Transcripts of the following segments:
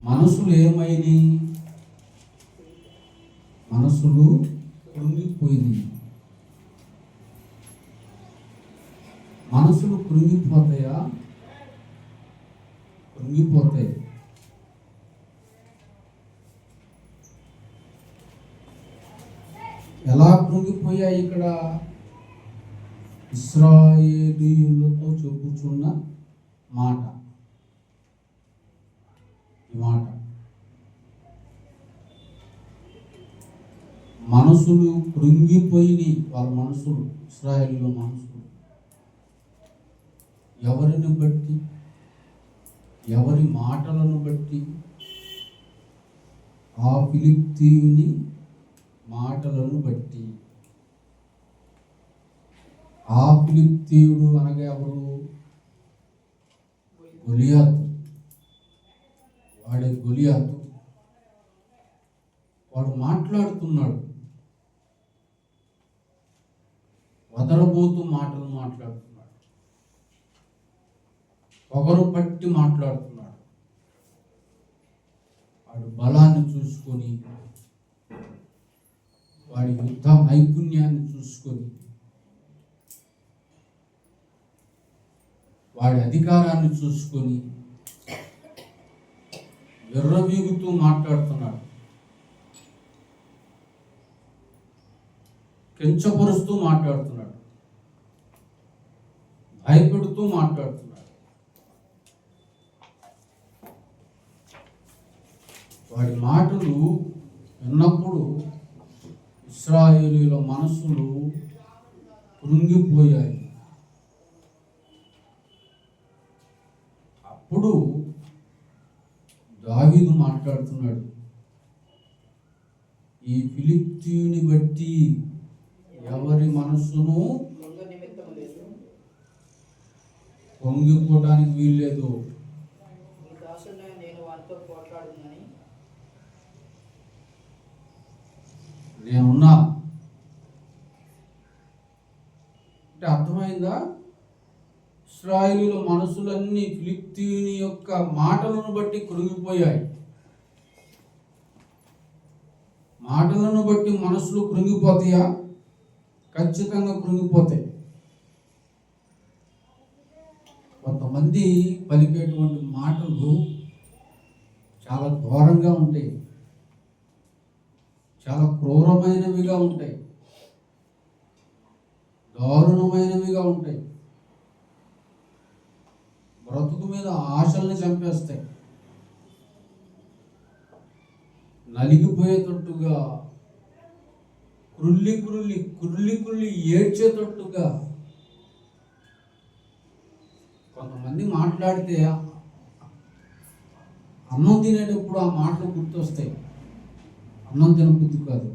మనసులు ఏమైనాయి? మనసులు కృంగిపోయింది. మనసులు కృంగిపోతాయా? కృంగిపోతాయి. ఎలా కృంగిపోయాయి? ఇక్కడ ఇశ్రాయేలీయులతో చెప్పుచున్న మాట, ఈ మాట మనసులు కృంగిపోయి, వాళ్ళ మనసులు, ఇశ్రాయేలీయుల మనసులు ఎవరిని బట్టి, ఎవరి మాటలను బట్టి? ఆ ఫిలిష్తీయుని మాటలను బట్టి. ఆ ఫిలిష్తీయుడు అనగా ఎవరు? గొలియాతు. వాడే గొలియాతు. వాడు మాట్లాడుతున్నాడు, వదరబోతూ మాటలు మాట్లాడుతున్నాడు, పొగరు పట్టి మాట్లాడుతున్నాడు. వాడు బలాన్ని చూసుకొని, వాడి యుద్ధ నైపుణ్యాన్ని చూసుకొని, వాడి అధికారాన్ని చూసుకొని విర్రవీగుతూ మాట్లాడుతున్నాడు, కించపరుస్తూ మాట్లాడుతున్నాడు, భయపెడుతూ మాట్లాడుతున్నాడు. వాడి మాటలు విన్నప్పుడు ఇశ్రాయేలీయుల మనసులు కృంగిపోయాయి. అప్పుడు దావీదు మాట్లాడుతున్నాడు, ఈ ఫిలిష్తీయుని బట్టి ఎవరి మనస్సును పొంగిపోవడానికి వీల్లేదు. నేనున్నా అంటే అర్థమైందా? ఇశ్రాయేలీయుల మనసులన్నీ ఫిలిష్తీయుని యొక్క మాటలను బట్టి కృంగిపోయాయి. మాటలను బట్టి మనసులు కృంగిపోతాయా? ఖచ్చితంగా కృంగిపోతాయి. కొంతమంది పలికేటువంటి మాటలు చాలా ఘోరంగా ఉంటాయి, చాలా క్రూరమైనవిగా ఉంటాయి, దారుణమైనవిగా ఉంటాయి. బ్రతుకు మీద ఆశల్ని చంపేస్తాయి. నలిగిపోయేటట్టుగా, కురుల్లి కురుల్లి కురుల్లి కురుల్లి ఏడ్చేటట్టుగా కొంతమంది మాట్లాడితే అన్నం తినేటప్పుడు ఆ మాటలు గుర్తొస్తాయి. అన్నం తినబుద్ధి కాదు,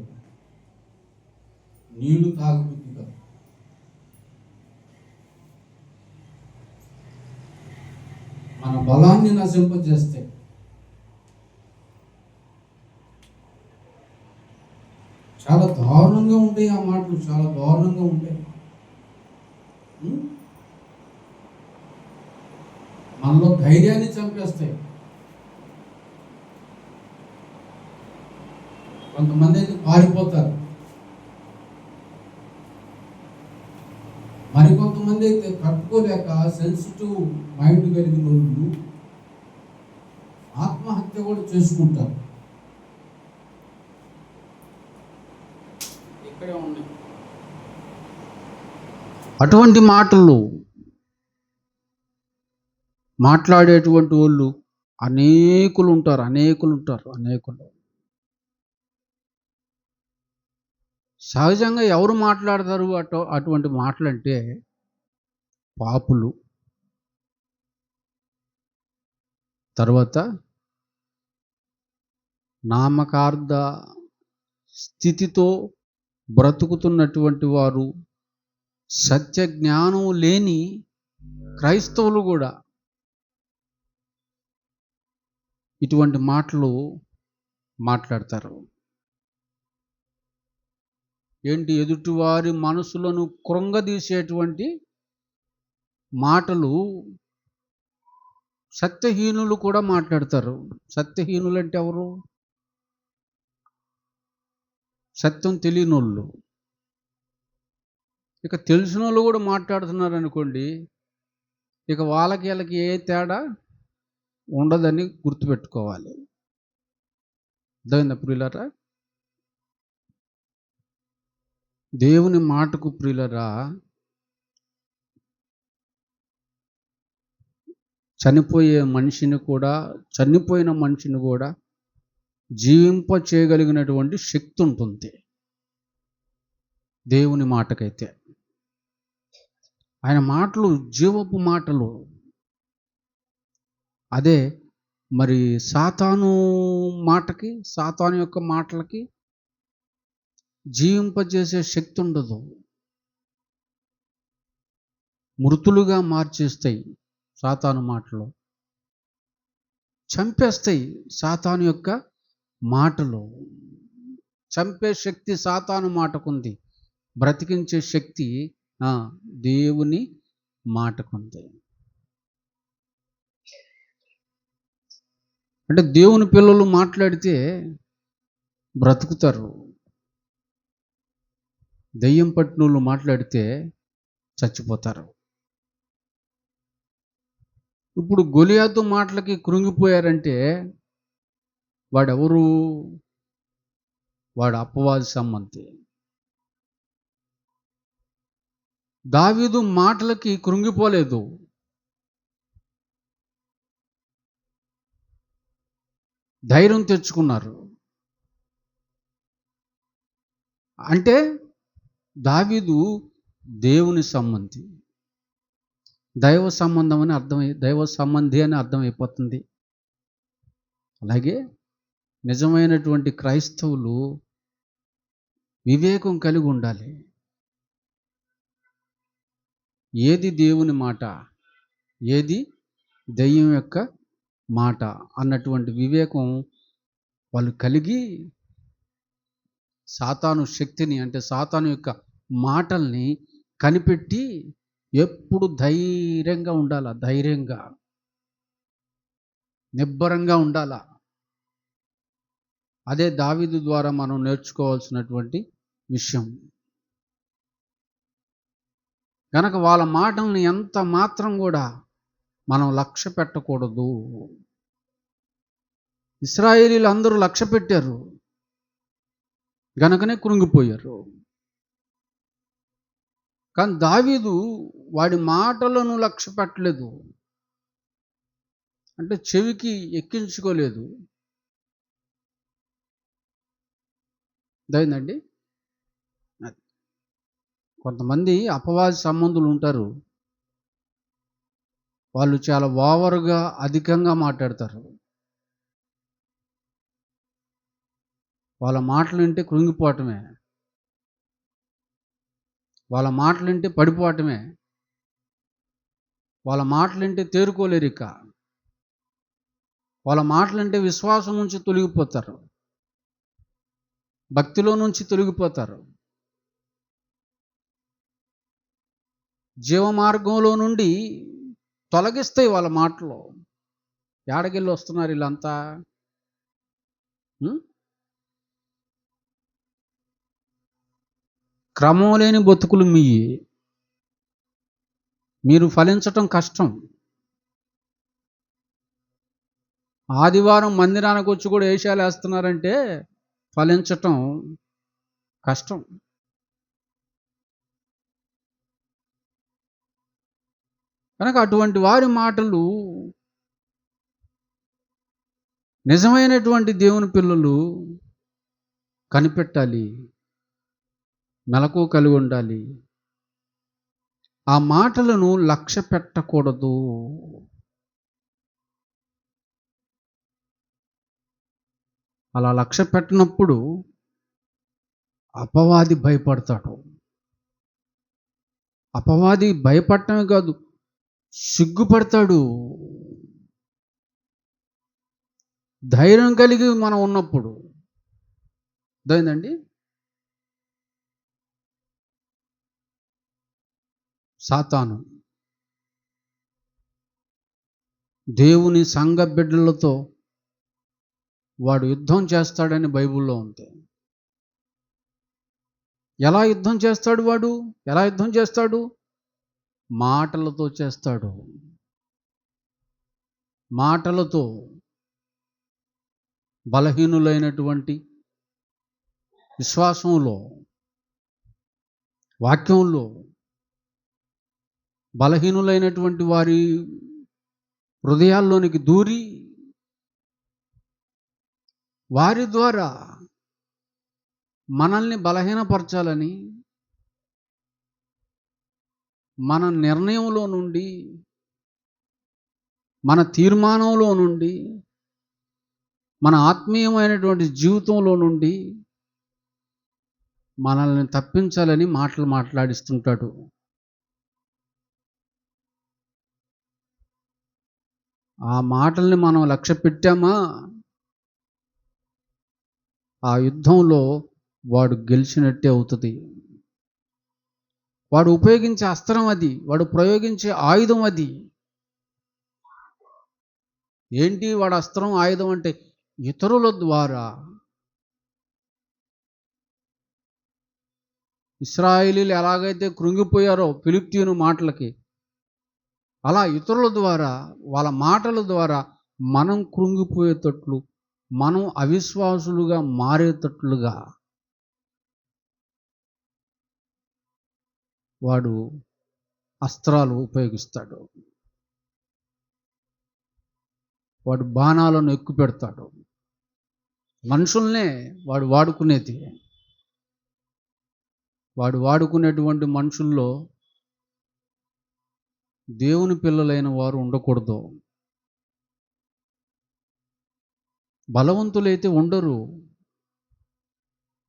నీళ్లు తాగబుద్ధి కాదు. మన బలాన్ని నశింపజేస్తాయి. చాలా దారుణంగా ఉంటాయి ఆ మాటలు, చాలా దారుణంగా ఉంటాయి. మనలో ధైర్యాన్ని చంపేస్తాయి. కొంతమంది అయితే పారిపోతారు, మరికొంతమంది అయితే తట్టుకోలేక సెన్సిటివ్ మైండ్ కలిగిన వాళ్ళు ఆత్మహత్య కూడా చేసుకుంటారు. ఇక్కడే ఉన్నాయి అటువంటి మాటలు మాట్లాడేటువంటి వాళ్ళు. అనేకులు ఉంటారు. సహజంగా ఎవరు మాట్లాడతారు అటువంటి మాటలు అంటే పాపులు, తర్వాత నామకార్థ స్థితితో బ్రతుకుతున్నటువంటి వారు, సత్య జ్ఞానం లేని క్రైస్తవులు కూడా ఇటువంటి మాటలు మాట్లాడతారు. ఏంటి? ఎదుటివారి మనసులను కృంగదీసేటువంటి మాటలు సత్యహీనులు కూడా మాట్లాడతారు. సత్యహీనులు అంటే ఎవరు? సత్యం తెలియనోళ్ళు. ఇక తెలిసిన వాళ్ళు కూడా మాట్లాడుతున్నారు అనుకోండి, ఇక వాళ్ళకి వీళ్ళకి ఏ తేడా ఉండదని గుర్తుపెట్టుకోవాలి. అర్థమైందా ప్రియులారా? దేవుని మాటకు ప్రియులారా, చనిపోయిన మనిషిని కూడా జీవింప చేయగలిగినటువంటి శక్తి ఉంటుంది దేవుని మాటకైతే. ఆయన మాటలు జీవపు మాటలు. అదే మరి సాతాను యొక్క మాటలకి జీవింపజేసే శక్తి ఉండదు. మృతులుగా మార్చేస్తాయి సాతాను మాటలు. చంపేస్తాయి సాతాను యొక్క మాటలు. చంపే శక్తి సాతాను మాటకుంది, బ్రతికించే శక్తి దేవుని మాటకుంది. అంటే దేవుని పిల్లలు మాట్లాడితే బ్రతుకుతారు, దెయ్యం పట్టినోళ్ళు మాట్లాడితే చచ్చిపోతారు. ఇప్పుడు గొలియాతు మాటలకి కృంగిపోయారంటే వాడెవరు? వాడు అపవాది సంబంధి. దావీదు మాటలకి కృంగిపోలేదు. ధైర్యం తెచ్చుకున్నారు. అంటే దావీదు దేవుని సంబంధి, దైవ సంబంధి అని అర్థమైపోతుంది. అలాగే నిజమైనటువంటి క్రైస్తవులు వివేకం కలిగి ఉండాలి. ఏది దేవుని మాట, ఏది దెయ్యం యొక్క మాట అన్నటువంటి వివేకం వాళ్ళు కలిగి సాతాను శక్తిని, అంటే సాతాను యొక్క మాటల్ని కనిపెట్టి ఎప్పుడు ధైర్యంగా ఉండాలా, నిబ్బరంగా ఉండాలా. అదే దావీదు ద్వారా మనం నేర్చుకోవాల్సినటువంటి విషయం. కనుక వాళ్ళ మాటల్ని ఎంత మాత్రం కూడా మనం లక్ష్య పెట్టకూడదు. ఇశ్రాయేలీలు అందరూ లక్ష్య పెట్టారు గనుకనే కృంగిపోయారు. కానీ దావీదు వాడి మాటలను లక్ష్య పెట్టలేదు, అంటే చెవికి ఎక్కించుకోలేదు. అదేందండి, కొంతమంది అపవాది సంబంధులు ఉంటారు, వాళ్ళు చాలా ఓవర్గా అధికంగా మాట్లాడతారు. వాళ్ళ మాటలు వింటే కృంగిపోవటమే, వాళ్ళ మాటలు వింటే పడిపోవటమే, వాళ్ళ మాటలు వింటే తేరుకోలేరు. ఇక వాళ్ళ మాటలు వింటే విశ్వాసం నుంచి తొలగిపోతారు, భక్తిలో నుంచి తొలగిపోతారు, జీవ మార్గంలో నుండి తొలగిస్తాయి వాళ్ళ మాటలు. ఏడగిల్లి వస్తున్నారు వీళ్ళంతా. క్రమం లేని బతుకులు మీరు ఫలించటం కష్టం. ఆదివారం మందిరానికి వచ్చి కూడా ఏషాలు వేస్తున్నారంటే ఫలించటం కష్టం. కనుక అటువంటి వారి మాటలు నిజమైనటువంటి దేవుని పిల్లలు కనిపెట్టాలి, మెలకు కలిగి ఉండాలి. ఆ మాటలను లక్ష్య పెట్టకూడదు. అలా లక్ష్య పెట్టినప్పుడు అపవాది భయపడతాడు. అపవాది భయపడటమే కాదు, సిగ్గుపడతాడు. ధైర్యం కలిగి మనం ఉన్నప్పుడు అదేందండి, సాతాను దేవుని సంఘ బిడ్డలతో వాడు యుద్ధం చేస్తాడని బైబిల్లో ఉంది. ఎలా యుద్ధం చేస్తాడు వాడు? ఎలా యుద్ధం చేస్తాడు? మాటలతో చేస్తాడు. మాటలతో బలహీనులైనటువంటి విశ్వాసంలో, వాక్యంలో బలహీనులైనటువంటి వారి హృదయాల్లోనికి దూరి వారి ద్వారా మనల్ని బలహీనపరచాలని, మన నిర్ణయంలో నుండి, మన తీర్మానంలో నుండి, మన ఆత్మీయమైనటువంటి జీవితంలో నుండి మనల్ని తప్పించాలని మాటలు మాట్లాడిస్తుంటాడు. ఆ మాటల్ని మనం లక్ష్య పెట్టామా, ఆ యుద్ధంలో వాడు గెలిచినట్టే అవుతుంది. వాడు ఉపయోగించే అస్త్రం అది, వాడు ప్రయోగించే ఆయుధం అది. ఏంటి వాడు అస్త్రం, ఆయుధం అంటే? ఇతరుల ద్వారా. ఇశ్రాయేలీలు ఎలాగైతే కృంగిపోయారో ఫిలిష్తీయుని మాటలకి, అలా ఇతరుల ద్వారా, వాళ్ళ మాటల ద్వారా మనం కృంగిపోయేటట్లు, మనం అవిశ్వాసులుగా మారేటట్లుగా వాడు అస్త్రాలు ఉపయోగిస్తాడు. వాడు బాణాలను ఎక్కుపెడతాడు. మనుషుల్నే వాడు వాడుకునేది. వాడు వాడుకునేటువంటి మనుషుల్లో దేవుని పిల్లలైన వారు ఉండకూడదు. బలవంతులైతే ఉండరు,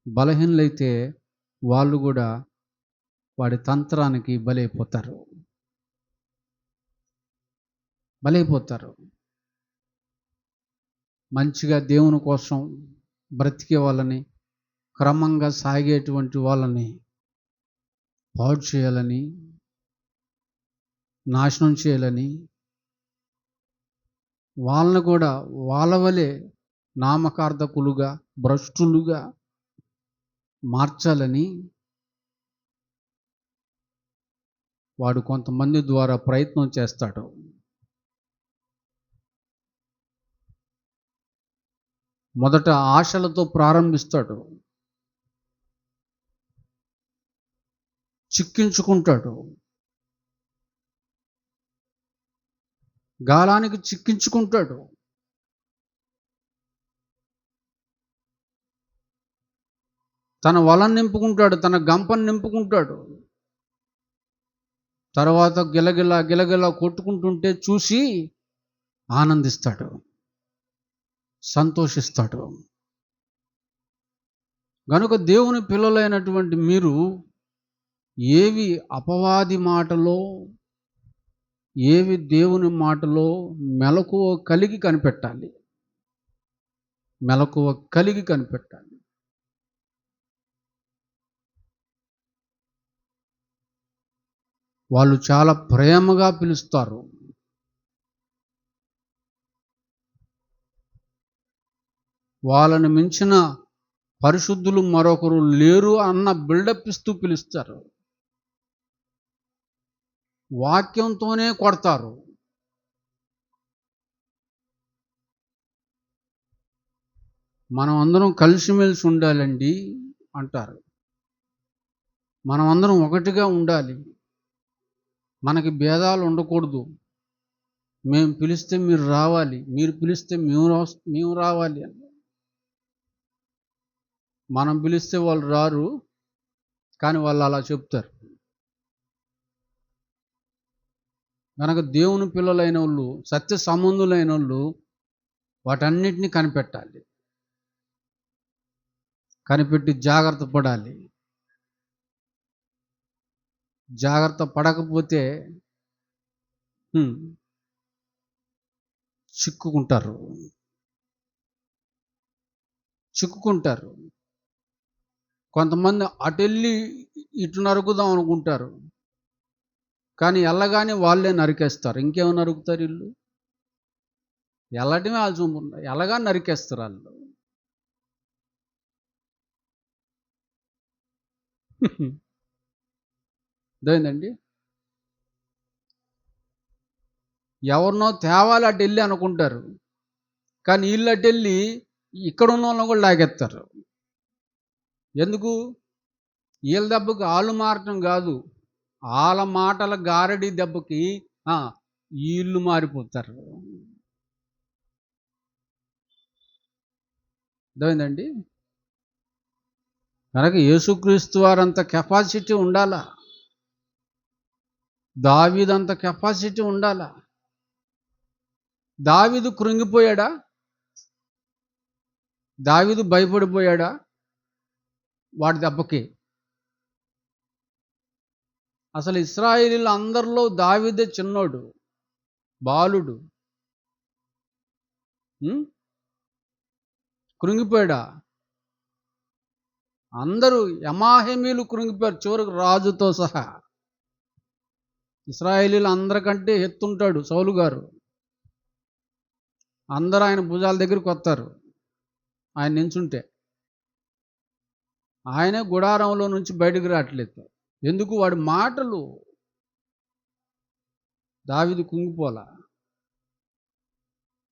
బలహీనులైతే వాళ్ళు కూడా వాడి తంత్రానికి బలైపోతారు. మంచిగా దేవుని కోసం బ్రతికే వాళ్ళని, క్రమంగా సాగేటువంటి వాళ్ళని పాడు చేయాలని, నాశనం చేయాలని, వాళ్ళని కూడా వాళ్ళ వలె నామకార్థకులుగా, భ్రష్టులుగా మార్చాలని వాడు కొంతమంది ద్వారా ప్రయత్నం చేస్తాడు. మొదట ఆశలతో ప్రారంభిస్తాడు, చిక్కించుకుంటాడు, గాలానికి చిక్కించుకుంటాడు. తన వలను నింపుకుంటాడు, తన గంపను నింపుకుంటాడు. తర్వాత గిలగిలా గిలగిలా కొట్టుకుంటుంటే చూసి ఆనందిస్తాడు, సంతోషిస్తాడు. గనుక దేవుని పిల్లలైనటువంటి మీరు ఏవి అపవాది మాటలో, ఏవి దేవుని మాటలో మెలకువ కలిగి కనిపెట్టాలి. మెలకువ కలిగి కనిపెట్టాలి. వాళ్ళు చాలా ప్రేమగా పిలుస్తారు. వాళ్ళని మించిన పరిశుద్ధులు మరొకరు లేరు అన్న బిల్డప్ ఇస్తూ పిలుస్తారు. వాక్యంతోనే కొడతారు. మనం అందరం కలిసిమెలిసి ఉండాలండి అంటారు. మనం అందరం ఒకటిగా ఉండాలి, మనకి భేదాలు ఉండకూడదు. మేము పిలిస్తే మీరు రావాలి, మీరు పిలిస్తే మేము రావాలి అని. మనం పిలిస్తే వాళ్ళు రారు, కానీ వాళ్ళు అలా చెప్తారు. కనుక దేవుని పిల్లలైన వాళ్ళు, సత్య సంబంధులైన వాళ్ళు వాటన్నిటినీ కనిపెట్టాలి. కనిపెట్టి జాగ్రత్త పడాలి. జాగ్రత్త పడకపోతే చిక్కుకుంటారు. కొంతమంది అటెళ్ళి ఇటు నరుకుదాం అనుకుంటారు, కానీ వెళ్ళగానే వాళ్ళే నరికేస్తారు. ఇంకేమో నరుకుతారు వీళ్ళు. వెళ్ళటమే వాళ్ళ చూపు, ఎలాగా నరికేస్తారు వాళ్ళు. అదేంటండి, ఎవరినో తేవాలి అటు వెళ్ళి అనుకుంటారు, కానీ వీళ్ళు అటు వెళ్ళి ఇక్కడ ఉన్న వాళ్ళని కూడా లాగేస్తారు. ఎందుకు? వీళ్ళ దెబ్బకి వాళ్ళు మారటం కాదు, వాళ్ళ మాటల గారడి దెబ్బకి వీళ్ళు మారిపోతారు. అదేంటండి, కనుక యేసుక్రీస్తు వారంత కెపాసిటీ ఉండాలా, దావీదంత కెపాసిటీ ఉండాలా. దావీదు కృంగిపోయాడా? దావీదు భయపడిపోయాడా వాడి దెబ్బకి? అసలు ఇశ్రాయేలీయుల అందరిలో దావీదే చిన్నోడు, బాలుడు. కృంగిపోయాడా? అందరూ యమాహేమీలు కృంగిపోయారు, చివరికి రాజుతో సహా. ఇశ్రాయేలీయులు అందరికంటే ఎత్తుంటాడు సౌలు గారు. అందరూ ఆయన భుజాల దగ్గరికి వస్తారు ఆయన నించుంటే. ఆయనే గుడారంలో నుంచి బయటకు రావట్లేదు. ఎందుకు? వాడి మాటలు. దావీదు కుంగిపోలా.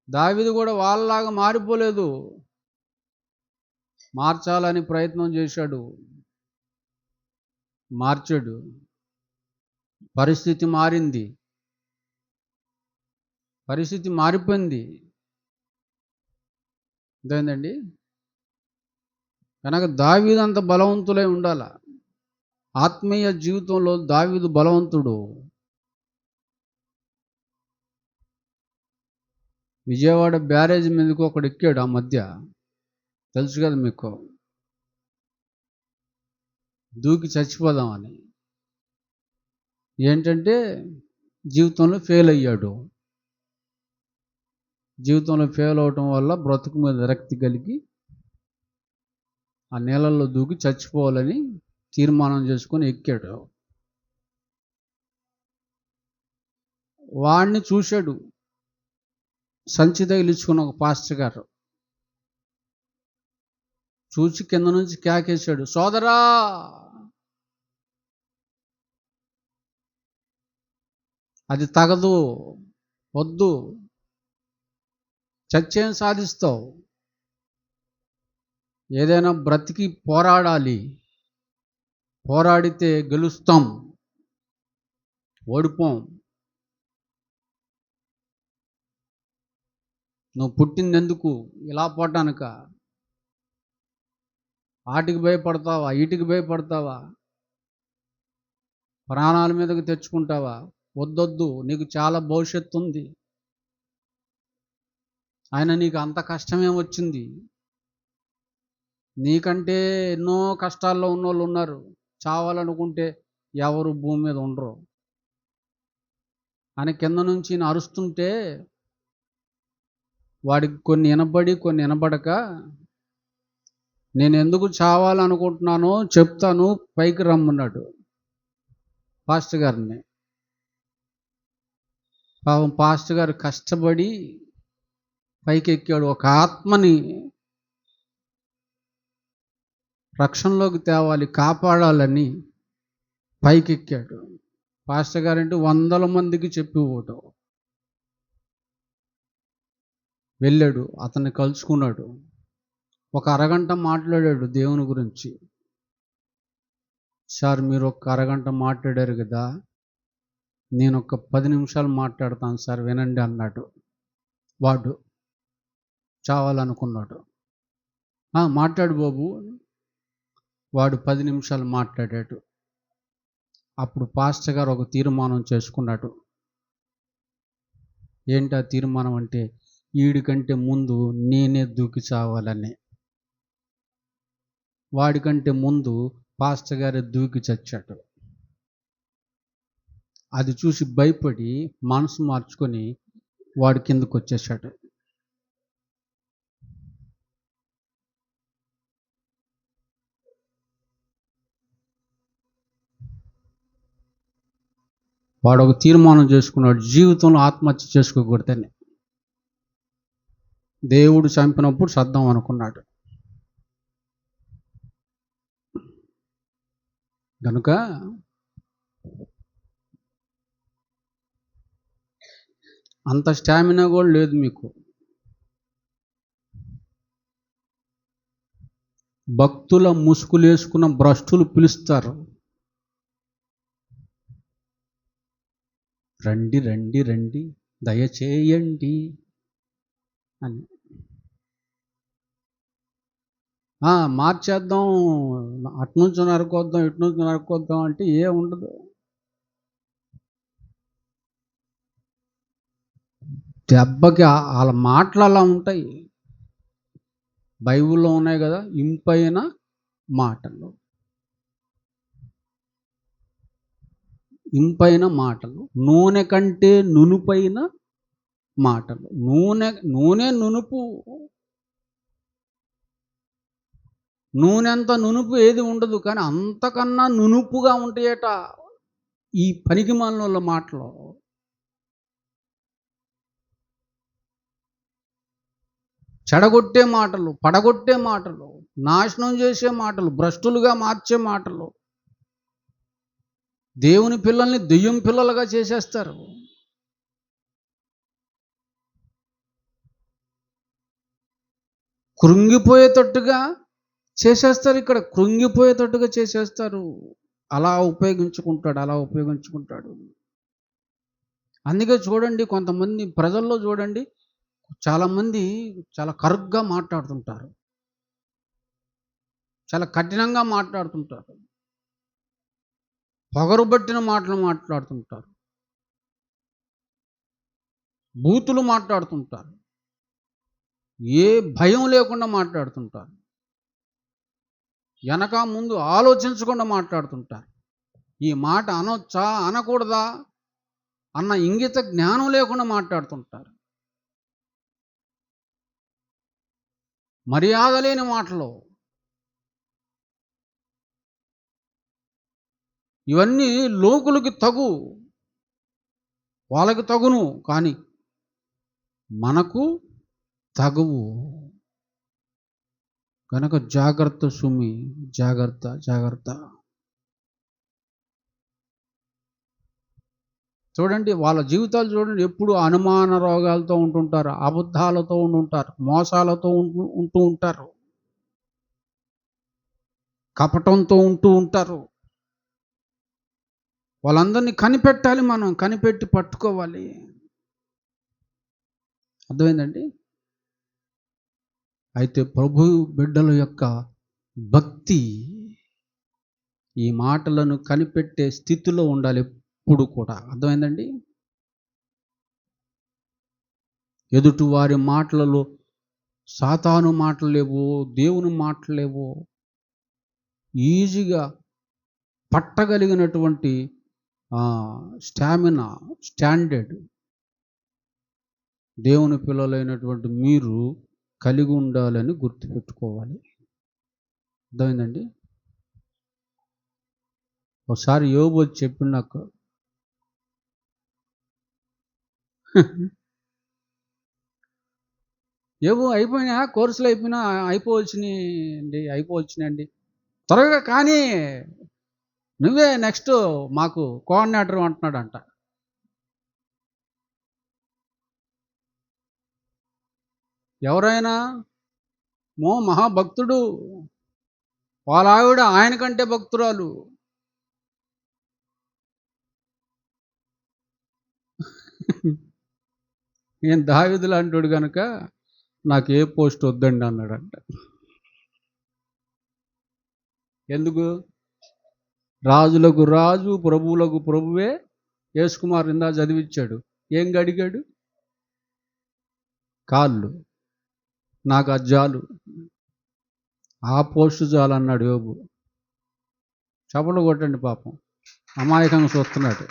దావీదు కూడా వాళ్ళలాగా మారిపోలేదు, మార్చాలని ప్రయత్నం చేశాడు, మార్చాడు. పరిస్థితి మారింది, పరిస్థితి మారిపోయింది. అదేంటండి, కనుక దావీదు అంత బలవంతులై ఉండాల. ఆత్మీయ జీవితంలో దావీదు బలవంతుడు. విజయవాడ బ్యారేజ్ మీదకు ఒకడు ఎక్కాడు ఆ మధ్య, తెలుసు కదా మీకు, దూకి చచ్చిపోదామని. ఏంటంటే జీవితంలో ఫెయిల్ అయ్యాడు. జీవితంలో ఫెయిల్ అవటం వల్ల బ్రతుకు మీద విరక్తి కలిగి ఆ నీళ్ళల్లో దూకి చచ్చిపోవాలని తీర్మానం చేసుకొని ఎక్కాడు. వాడిని చూశాడు సంచి తగిలించుకున్న ఒక పాస్టర్ గారు. చూసి కింద నుంచి కేకేశాడు, సోదరా అది తగదు, వద్దు, చచ్చేం సాధిస్తావు, ఏదైనా బ్రతికి పోరాడాలి, పోరాడితే గెలుస్తాం, ఓడిపోం. నువ్వు పుట్టిందెందుకు? ఇలా పోటానుక? వాటికి భయపడతావా, వీటికి భయపడతావా, ప్రాణాల మీదకి తెచ్చుకుంటావా? వద్దొద్దు, నీకు చాలా భవిష్యత్తు ఉంది. ఆయన నీకు అంత కష్టమే వచ్చింది, నీకంటే ఎన్నో కష్టాల్లో ఉన్నోళ్ళు ఉన్నారు. చావాలనుకుంటే ఎవరు భూమి మీద ఉండరు అని కింద నుంచి అరుస్తుంటే వాడికి కొన్ని వినబడి కొన్ని వినబడక, నేను ఎందుకు చావాలనుకుంటున్నానో చెప్తాను, పైకి రమ్మన్నాడు పాస్టర్ గారిని. పాపం పాస్టర్ గారు కష్టపడి పైకి ఎక్కాడు. ఒక ఆత్మని రక్షణలోకి తేవాలి, కాపాడాలని పైకి ఎక్కాడు. పాస్టర్ గారంటే 100 మందికి చెప్పిపోవటం. వెళ్ళాడు, అతన్ని కలుసుకున్నాడు, ఒక అరగంట మాట్లాడాడు దేవుని గురించి. సార్ మీరు ఒక అరగంట మాట్లాడారు కదా, నేను ఒక 10 నిమిషాలు మాట్లాడతాను సార్, వినండి అన్నాడు. వాడు చావాలనుకున్నాడు. మాట్లాడు బాబు. వాడు 10 నిమిషాలు మాట్లాడాడు. అప్పుడు పాస్టర్ గారు ఒక తీర్మానం చేసుకున్నాడు. ఏంటి ఆ తీర్మానం అంటే, వీడికంటే ముందు నేనే దూకి చావాలని. వాడికంటే ముందు పాస్టర్ గారే దూకి చచ్చాడు. అది చూసి భయపడి మనసు మార్చుకొని వాడి కిందకు వచ్చేసాడు. వాడు ఒక తీర్మానం చేసుకున్నాడు, జీవితంలో ఆత్మహత్య చేసుకోకూడదని. దేవుడు చంపినప్పుడు సద్దాం అనుకున్నాడు. కనుక అంత స్టామినా కూడా లేదు మీకు. భక్తుల ముసుగులేసుకున్న భ్రష్టులు పిలుస్తారు, రండి రండి రండి దయచేయండి అని. మార్చేద్దాం, అటునుంచి నరుకొద్దాం ఇటునుంచి నరుకొద్దాం అంటే ఏ ఉండదు. దెబ్బకి వాళ్ళ మాటలు అలా ఉంటాయి. బైబిల్లో ఉన్నాయి కదా, ఇంపైన మాటలు, ఇంపైన మాటలు, నూనె కంటే నునుపైన మాటలు. నూనె నునుపు, నూనె అంత నునుపు ఏది ఉండదు, కానీ అంతకన్నా నునుపుగా ఉంటాయట ఈ పనికిమాలిన మాటలు. చెడగొట్టే మాటలు, పడగొట్టే మాటలు, నాశనం చేసే మాటలు, భ్రష్టులుగా మార్చే మాటలు, దేవుని పిల్లల్ని దెయ్యం పిల్లలుగా చేసేస్తారు. కృంగిపోయేటట్టుగా చేసేస్తారు, ఇక్కడ కృంగిపోయేటట్టుగా చేసేస్తారు. అలా ఉపయోగించుకుంటాడు. అందుకే చూడండి, కొంతమంది ప్రజల్లో చూడండి, చాలామంది చాలా కరుగ్గా మాట్లాడుతుంటారు, చాలా కఠినంగా మాట్లాడుతుంటారు, పొగరుబట్టిన మాటలు మాట్లాడుతుంటారు, బూతులు మాట్లాడుతుంటారు, ఏ భయం లేకుండా మాట్లాడుతుంటారు, వెనక ముందు ఆలోచించకుండా మాట్లాడుతుంటారు. ఈ మాట అనొచ్చా అనకూడదా అన్న ఇంగిత జ్ఞానం లేకుండా మాట్లాడుతుంటారు. మర్యాద లేని మాటలు ఇవన్నీ లోకులకి వాళ్ళకి తగును, కానీ మనకు తగువు. కనుక జాగ్రత్త సుమి, జాగ్రత్త. చూడండి, వాళ్ళ జీవితాలు చూడండి, ఎప్పుడు అనుమాన రోగాలతో ఉంటుంటారు, అబద్ధాలతో ఉంటుంటారు, మోసాలతో ఉంటూ ఉంటారు, కపటంతో ఉంటూ ఉంటారు. వాళ్ళందరినీ కనిపెట్టాలి, మనం కనిపెట్టి పట్టుకోవాలి. అర్థమైందండి? అయితే ప్రభు బిడ్డల యొక్క భక్తి ఈ మాటలను కనిపెట్టే స్థితిలో ఉండాలి ఎప్పుడు కూడా. అర్థమైందండి? ఎదుటి వారి మాటలలో సాతాను మాటలు లేవు, దేవుని మాటలు లేవు. ఈజీగా పట్టగలిగినటువంటి స్టాండర్డ్ దేవుని పిల్లలైనటువంటి మీరు కలిగి ఉండాలని గుర్తుపెట్టుకోవాలి. అర్థమైందండి? ఒకసారి యోబు వచ్చి చెప్పిండు నాకు, యోబు అయిపోయినా కోర్సులు అయిపోవచ్చినాయండి, త్వరగా కానీ నువ్వే నెక్స్ట్ మాకు కోఆర్డినేటర్ అంటున్నాడంట. ఎవరైనా మహాభక్తుడు, వాళ్ళ ఆవిడ ఆయన కంటే భక్తురాలు. నేను దావీదులు అంటాడు కనుక నాకు ఏ పోస్ట్ వద్దండి అన్నాడంట. ఎందుకు? రాజులకు రాజు, ప్రభువులకు ప్రభువే యేసుకుమార్ ఇందా చదివిచ్చాడు. ఏం గడిగాడు? కాళ్ళు, నాకు అజ్జాలు, ఆ పోస్టు చాలు అన్నాడు యోబు. చపలు కొట్టండి, పాపం అమాయకంగా చూస్తున్నాడు.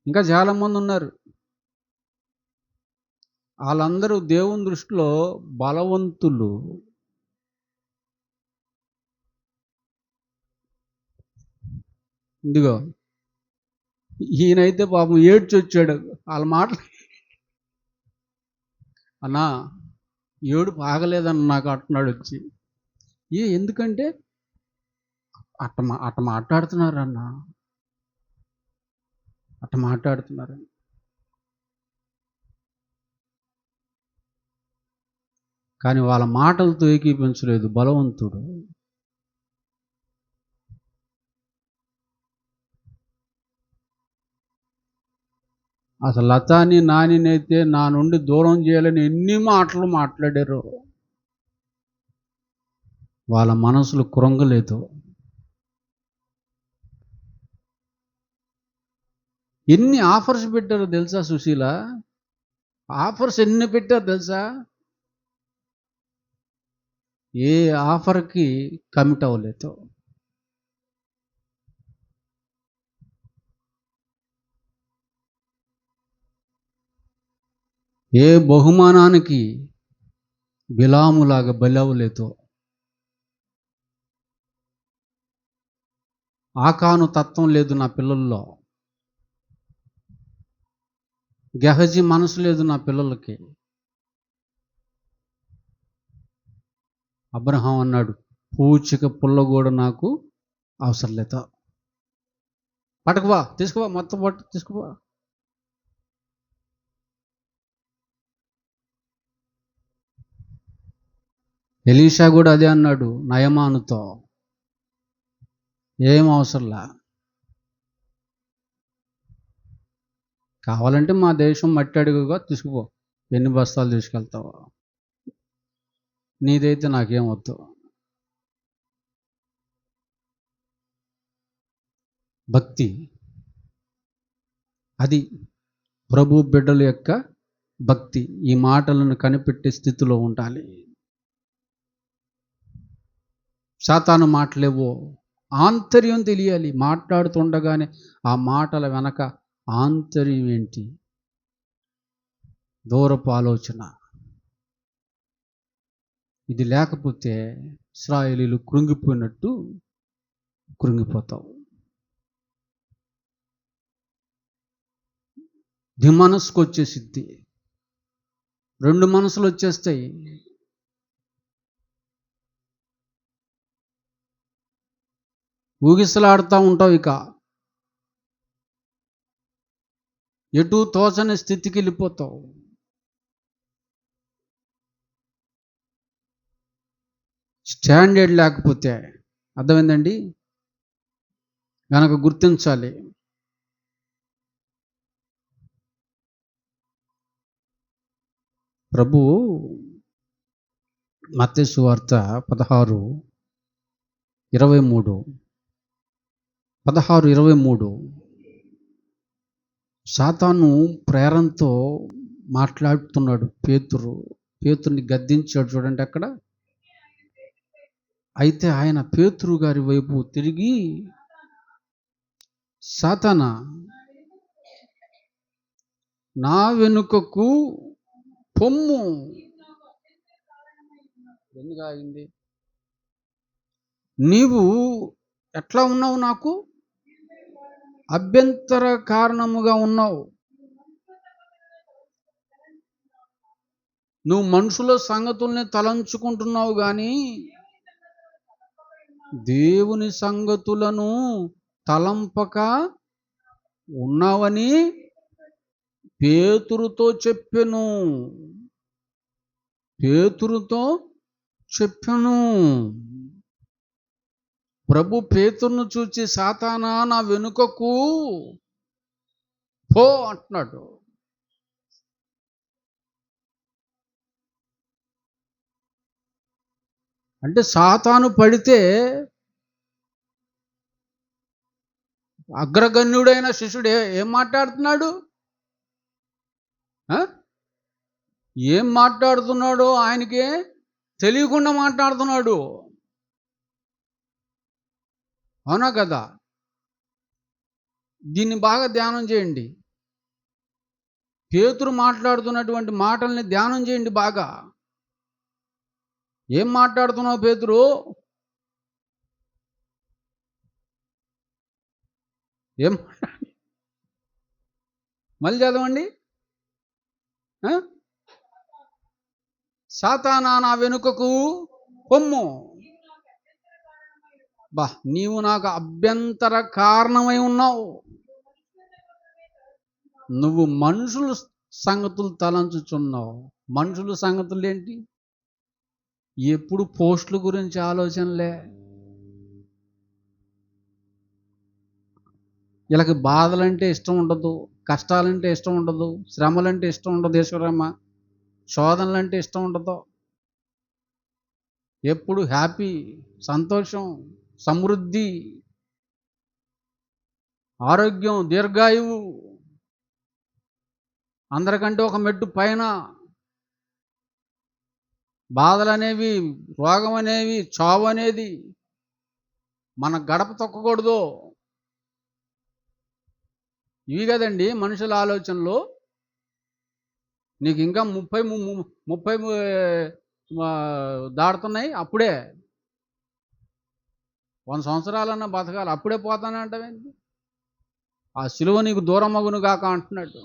ఇంకా చాలామంది ఉన్నారు, వాళ్ళందరూ దేవుని దృష్టిలో బలవంతులు. ఇదిగో ఈయనైతే పాపం ఏడ్చి వచ్చాడు వాళ్ళ మాటలు. అన్నా ఏడుపు ఆగలేదన్న నాకు అంటున్నాడు వచ్చి. ఎందుకంటే అట్ట మాట్లాడుతున్నారన్న, అట్ట మాట్లాడుతున్నారు. కానీ వాళ్ళ మాటలతో ఏకీపించలేదు బలవంతుడు. అసలు లతాని నానినైతే నా నుండి దూరం చేయాలని ఎన్ని మాటలు మాట్లాడారు. వాళ్ళ మనసులు కృంగలేదు. ఎన్ని ఆఫర్స్ పెట్టారో తెలుసా సుశీల? ఆఫర్స్ ఎన్ని పెట్టారో తెలుసా? ఏ ఆఫర్కి కమిట్ అవ్వలేదు. ఏ బహుమానానికి బిలాములాగా బలవలేదు. ఆకాను తత్వం లేదు నా పిల్లల్లో. గెహజీ మనసు లేదు నా పిల్లలకి. అబ్రహాం అన్నాడు, పూచిక పుల్ల కూడా నాకు అవసరం లేదు. పట్టుకుపో, తీసుకుపో, మొత్తం పట్టు తీసుకుపో. ఎలీషా కూడా అదే అన్నాడు నయమానుతో, ఏం అవసరంలా, కావాలంటే మా దేశం మట్టి అడుగుగా తీసుకుపో, ఎన్ని బస్తాలు తీసుకెళ్తావో, నీదైతే నాకేం వద్దు. భక్తి అది ప్రభు బిడ్డల యొక్క భక్తి. ఈ మాటలను కనిపెట్టే స్థితిలో ఉండాలి. సాతాను మాటలేవో ఆంతర్యం తెలియాలి. మాట్లాడుతుండగానే ఆ మాటల వెనక ఆంతర్యం ఏంటి, దూరపు ఆలోచన. ఇది లేకపోతే ఇశ్రాయేలీలు కృంగిపోయినట్టు కృంగిపోతావు. మనసుకు వచ్చేసిద్ది, రెండు మనసులు వచ్చేస్తాయి. ఊగిసలాడుతూ ఉంటావు, ఇక ఎటు తోచని స్థితికి వెళ్ళిపోతావు. స్టాండర్డ్ లేకపోతే, అర్థమైందండి, కనుక గుర్తించాలి. ప్రభువు మత్తయి సువార్త 16:23 సాతాను ప్రేరణతో మాట్లాడుతున్నాడు. పేతురుని గద్దించాడు చూడండి అక్కడ. అయితే ఆయన పేతురు గారి వైపు తిరిగి, సాతానా, నా వెనుకకు పొమ్ము. ఎందుకు ఆగింది? నీవు ఎట్లా ఉన్నావు, నాకు అభ్యంతర కారణముగా ఉన్నావు. నువ్వు మనుషుల సంగతుల్ని తలంచుకుంటున్నావు కానీ దేవుని సంగతులను తలంపక ఉన్నావని పేతురుతో చెప్పెను. ప్రభు పేతురును చూచి, సాతానా, నా వెనుకకు పో అంటున్నాడు. అంటే సాతాను పడితే అగ్రగణ్యుడైన శిష్యుడు ఏం మాట్లాడుతున్నాడు, ఏం మాట్లాడుతున్నాడో ఆయనకే తెలియకుండా మాట్లాడుతున్నాడు. అవునా కదా? దీన్ని బాగా ధ్యానం చేయండి. పేతురు మాట్లాడుతున్నటువంటి మాటల్ని ధ్యానం చేయండి బాగా. ఏం మాట్లాడుతున్నావు పేతురు? ఏం మళ్ళీ చదవండి. సాతానా నా వెనుకకు పొమ్ము. బా, నీవు నాకు అభ్యంతర కారణమై ఉన్నావు. నువ్వు మనుషుల సంగతులు తలంచుచున్నావు. మనుషుల సంగతులు ఏంటి? ఎప్పుడు పోస్టుల గురించి ఆలోచనలే. వీళ్ళకి బాధలంటే ఇష్టం ఉండదు, కష్టాలంటే ఇష్టం ఉండదు, శ్రమలంటే ఇష్టం ఉండదు, ఈశ్వరమ్మ శోధనలంటే ఇష్టం ఉండదు. ఎప్పుడు హ్యాపీ, సంతోషం, సమృద్ధి, ఆరోగ్యం, దీర్ఘాయువు, అందరికంటే ఒక మెట్టు పైన. బాధలు అనేవి, రోగం అనేవి, చావు అనేది మన గడప తొక్కకూడదు. ఇవి కదండి మనుషుల ఆలోచనలు. నీకు ఇంకా 30 దాడుతున్నాయి, అప్పుడే 100 సంవత్సరాలన్నా బతకాలి, అప్పుడే పోతానంటావేంటి? ఆ సిలువ నీకు దూరం అగును గాక అంటున్నాడు.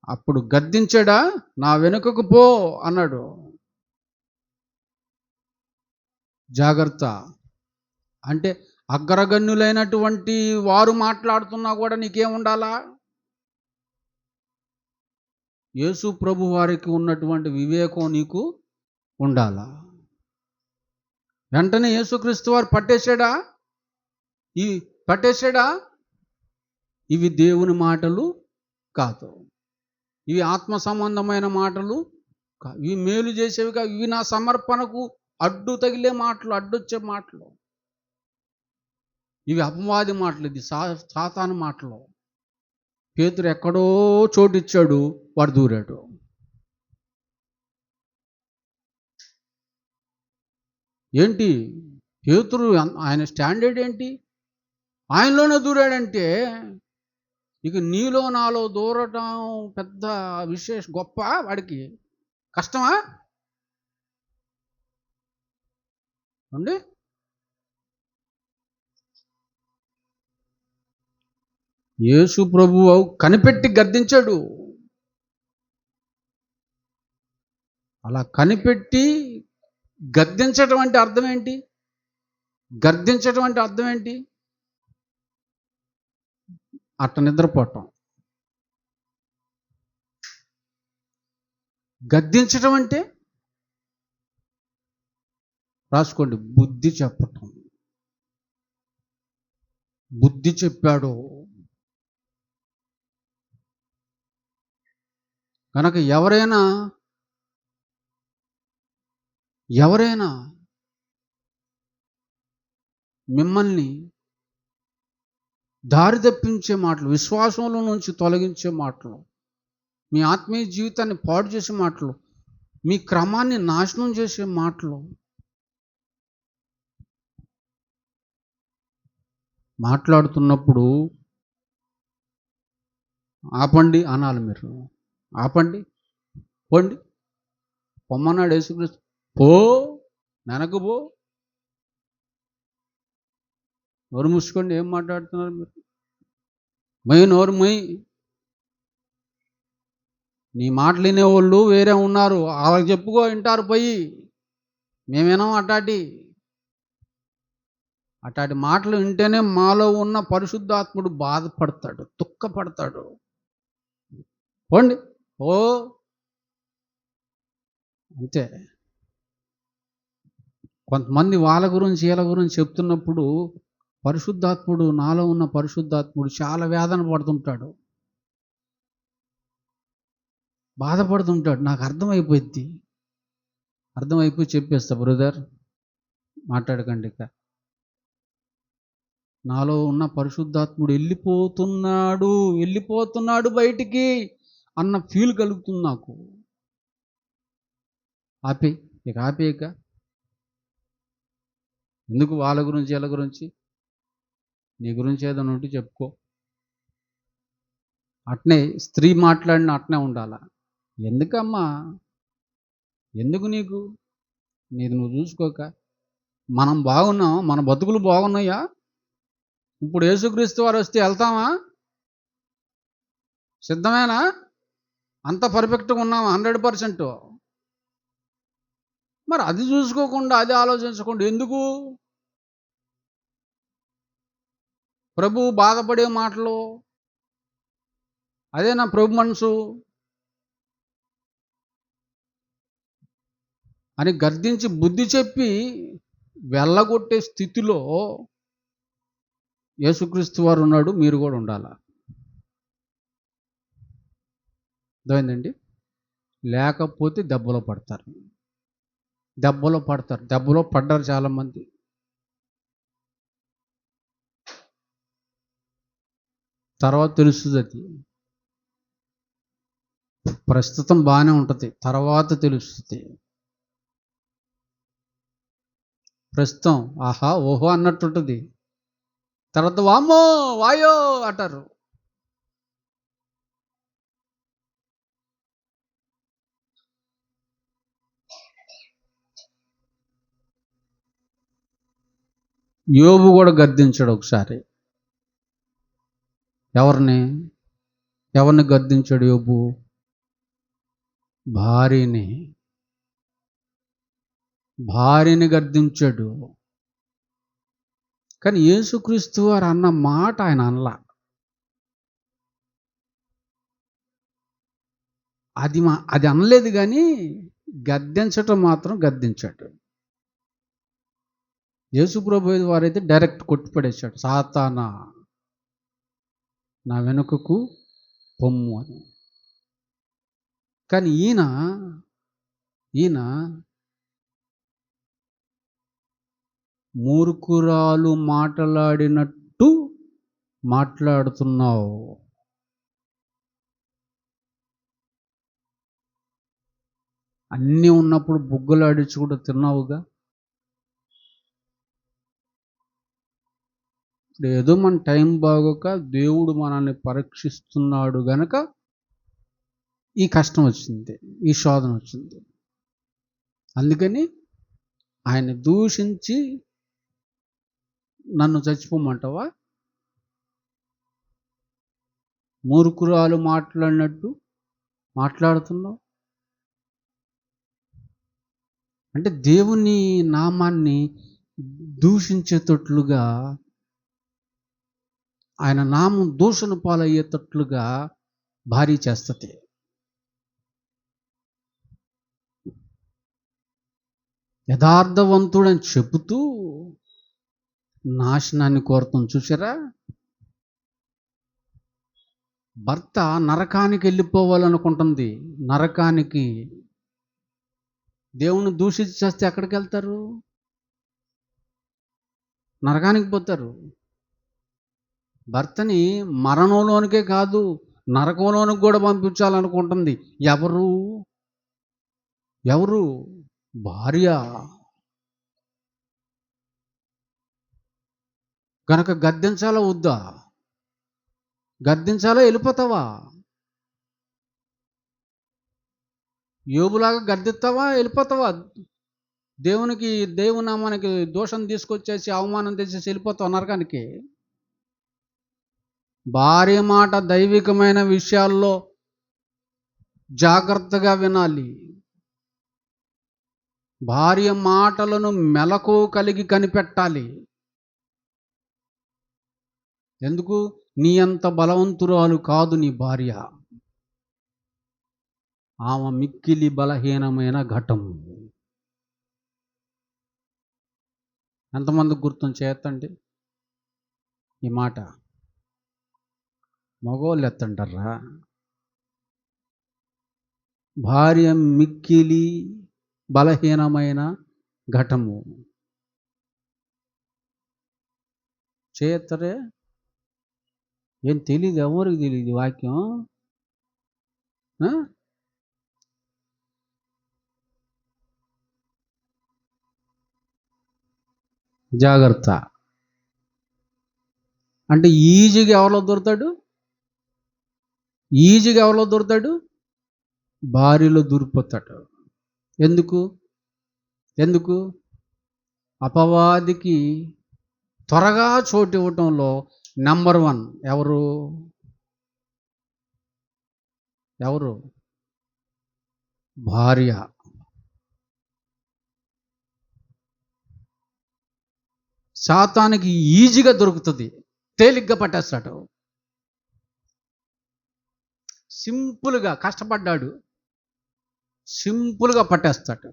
అప్పుడు గద్దించాడా, నా వెనుకకు పో అన్నాడు. జాగ్రత్త. అంటే అగ్రగణ్యులైనటువంటి వారు మాట్లాడుతున్నా కూడా నీకేం ఉండాలా? యేసు ప్రభు వారికి ఉన్నటువంటి వివేకం నీకు ఉండాలా? వెంటనే యేసుక్రీస్తు వారు పట్టేశాడా? ఇవి దేవుని మాటలు కాదు, ఇవి ఆత్మ సంబంధమైన మాటలు కాదు, ఇవి మేలు చేసేవి కాదు, ఇవి నా సమర్పణకు అడ్డు తగిలే మాటలు, అడ్డొచ్చే మాటలు, ఇవి అపవాది మాటలు, ఇది సాతాను మాటలు. పేతురు ఎక్కడో చోటిచ్చాడు, వాడు దూరాడు. ఏంటి పేతురు, ఆయన స్టాండర్డ్ ఏంటి? ఆయనలోనే దూరాడంటే ఇక నీలో నాలో దూరటం పెద్ద గొప్ప, వాడికి కష్టమా అండి? యేసు ప్రభువు కనిపెట్టి గద్దించాడు. అలా కనిపెట్టి గద్దించటం అంటే అర్థం ఏంటి? గద్దించటం అంటే అర్థం ఏంటి? అట్ట నిద్రపోవటం. గద్దించటం అంటే రాసుకోండి, బుద్ధి చెప్పటం. బుద్ధి చెప్పాడు. కనుక ఎవరైనా మిమ్మల్ని దారి తప్పించే మాటలు, విశ్వాసంలో నుంచి తొలగించే మాటలు, మీ ఆత్మీయ జీవితాన్ని పాడు చేసే మాటలు, మీ క్రమాన్ని నాశనం చేసే మాటలు మాట్లాడుతున్నప్పుడు ఆపండి అనాలి. మీరు ఆపండి, పోండి, పొమ్మన్నాడు యేసుక్రీస్తు. పో, వెనక్కు పో. నోరు మూసుకోండి, ఏం మాట్లాడుతున్నారు మీరు? నోరు మొయ్. నీ మాటలు వినేవాళ్ళు వేరే ఉన్నారు, వాళ్ళకి చెప్పుకో, వింటారు పోయి. మేమేనాం అట్లాంటి మాటలు వింటేనే మాలో ఉన్న పరిశుద్ధాత్ముడు బాధపడతాడు, దుఃఖపడతాడు. పోండి, ఓ అంతే. కొంతమంది వాళ్ళ గురించి వీళ్ళ గురించి చెప్తున్నప్పుడు పరిశుద్ధాత్ముడు, నాలో ఉన్న పరిశుద్ధాత్ముడు చాలా వేదన పడుతుంటాడు, బాధపడుతుంటాడు. నాకు అర్థమైపోయి చెప్పేస్తా, బ్రదర్ మాట్లాడకండి, ఇక నాలో ఉన్న పరిశుద్ధాత్ముడు వెళ్ళిపోతున్నాడు బయటికి అన్న ఫీల్ కలుగుతుంది నాకు. ఆపేయక ఎందుకు వాళ్ళ గురించి వీళ్ళ గురించి? నీ గురించి ఏదైనా ఉంటే చెప్పుకో. అట్నే స్త్రీ మాట్లాడిన అట్నే ఉండాలా? ఎందుకమ్మా, ఎందుకు నీకు? నీది నువ్వు చూసుకోక. మనం బాగున్నాం, మన బతుకులు బాగున్నాయా? ఇప్పుడు యేసుక్రీస్తు వారు వస్తే వెళ్తామా? సిద్ధమేనా? అంత పర్ఫెక్ట్గా ఉన్నాం 100%. మరి అది చూసుకోకుండా, అది ఆలోచించకుండా ఎందుకు ప్రభు బాధపడే మాటలు? అదే నా ప్రభు మనసు అని గద్దించి బుద్ధి చెప్పి వెళ్ళగొట్టే స్థితిలో యేసుక్రీస్తు వారు ఉన్నాడు. మీరు కూడా ఉండాలి. అర్థమైందండి? లేకపోతే దెబ్బలో పడతారు. దెబ్బలో పడ్డారు చాలామంది. తర్వాత తెలుస్తుంది. అది ప్రస్తుతం బాగానే ఉంటుంది, తర్వాత తెలుస్తుంది. ప్రస్తుతం ఆహా ఓహో అన్నట్టుంటుంది, తర్వాత వామ్మో వాయో అంటారు. యోబు కూడా గద్దించాడు ఒకసారి. ఎవరిని గద్దించాడు యోబు? భార్యని గద్దించాడు. కానీ యేసుక్రీస్తు వారు అన్న మాట ఆయన అనలా. అది అనలేదు, కానీ గద్దించటం మాత్రం గద్దించాడు. యేసుప్రభు వారైతే డైరెక్ట్ కొట్టిపడేశాడు, సాతానా నా వెనుకకు పొమ్ము అని. కానీ ఈయన మూర్ఖురాలు మాట్లాడినట్టు మాట్లాడుతున్నావు. అన్నీ ఉన్నప్పుడు బుగ్గలు ఆడించి కూడా తిన్నావుగా. ఏదో మన టైం బాగోక దేవుడు మనల్ని పరీక్షిస్తున్నాడు గనక ఈ కష్టం వచ్చింది, ఈ శోధన వచ్చింది. అందుకని ఆయన దూషించి నన్ను చచ్చిపోమంటావా? మూర్ఖురాలు మాట్లాడినట్టు మాట్లాడుతున్నావు అంటే దేవుని నామాన్ని దూషించేటట్లుగా, ఆయన నామం దూషణ పాలయ్యేటట్లుగా భార్య చేస్తుంది. యథార్థవంతుడని చెబుతూ నాశనాన్ని కోరుతాం. చూసారా? భర్త నరకానికి వెళ్ళిపోవాలనుకుంటుంది. నరకానికి దేవుని దూషించి చేస్తే ఎక్కడికి వెళ్తారు? నరకానికి పోతారు. భర్తని మరణంలోనికే కాదు, నరకంలోనికి కూడా పంపించాలనుకుంటుంది. ఎవరు? భార్య. కనుక గద్దించాలా వద్దా? గద్దించాలా వెళ్ళిపోతావా? యోబులాగా గద్దిస్తావా వెళ్ళిపోతావా? దేవుని నామానికి దోషం తీసుకొచ్చేసి అవమానం తెచ్చేసి వెళ్ళిపోతావా నరకానికి? భార్య మాట దైవికమైన విషయాల్లో జాగ్రత్తగా వినాలి. భార్య మాటలను మెలకు కలిగి కనిపెట్టాలి. ఎందుకు? నీ అంత బలవంతురాలు కాదు నీ భార్య. ఆమె మిక్కిలి బలహీనమైన ఘటం. ఎంతమంది గుర్తం చేస్తండి ఈ మాట? మగవాళ్ళు ఎత్తంటారా? భార్య మిక్కిలి బలహీనమైన ఘటము చేత్తరే. ఏం తెలీదు, ఎవరికి తెలియదు వాక్యం. జాగ్రత్త అంటే ఈజీగా ఎవరిలో దొరుకుతాడు? భార్యలో దూరిపోతాడు. ఎందుకు? అపవాదికి త్వరగా చోటు ఇవ్వటంలో నెంబర్ 1 ఎవరు? భార్య. సాతానికి ఈజీగా దొరుకుతుంది, తేలిగ్గా పట్టేస్తాడు. సింపుల్గా కష్టపడ్డాడు, సింపుల్గా పట్టేస్తాడు.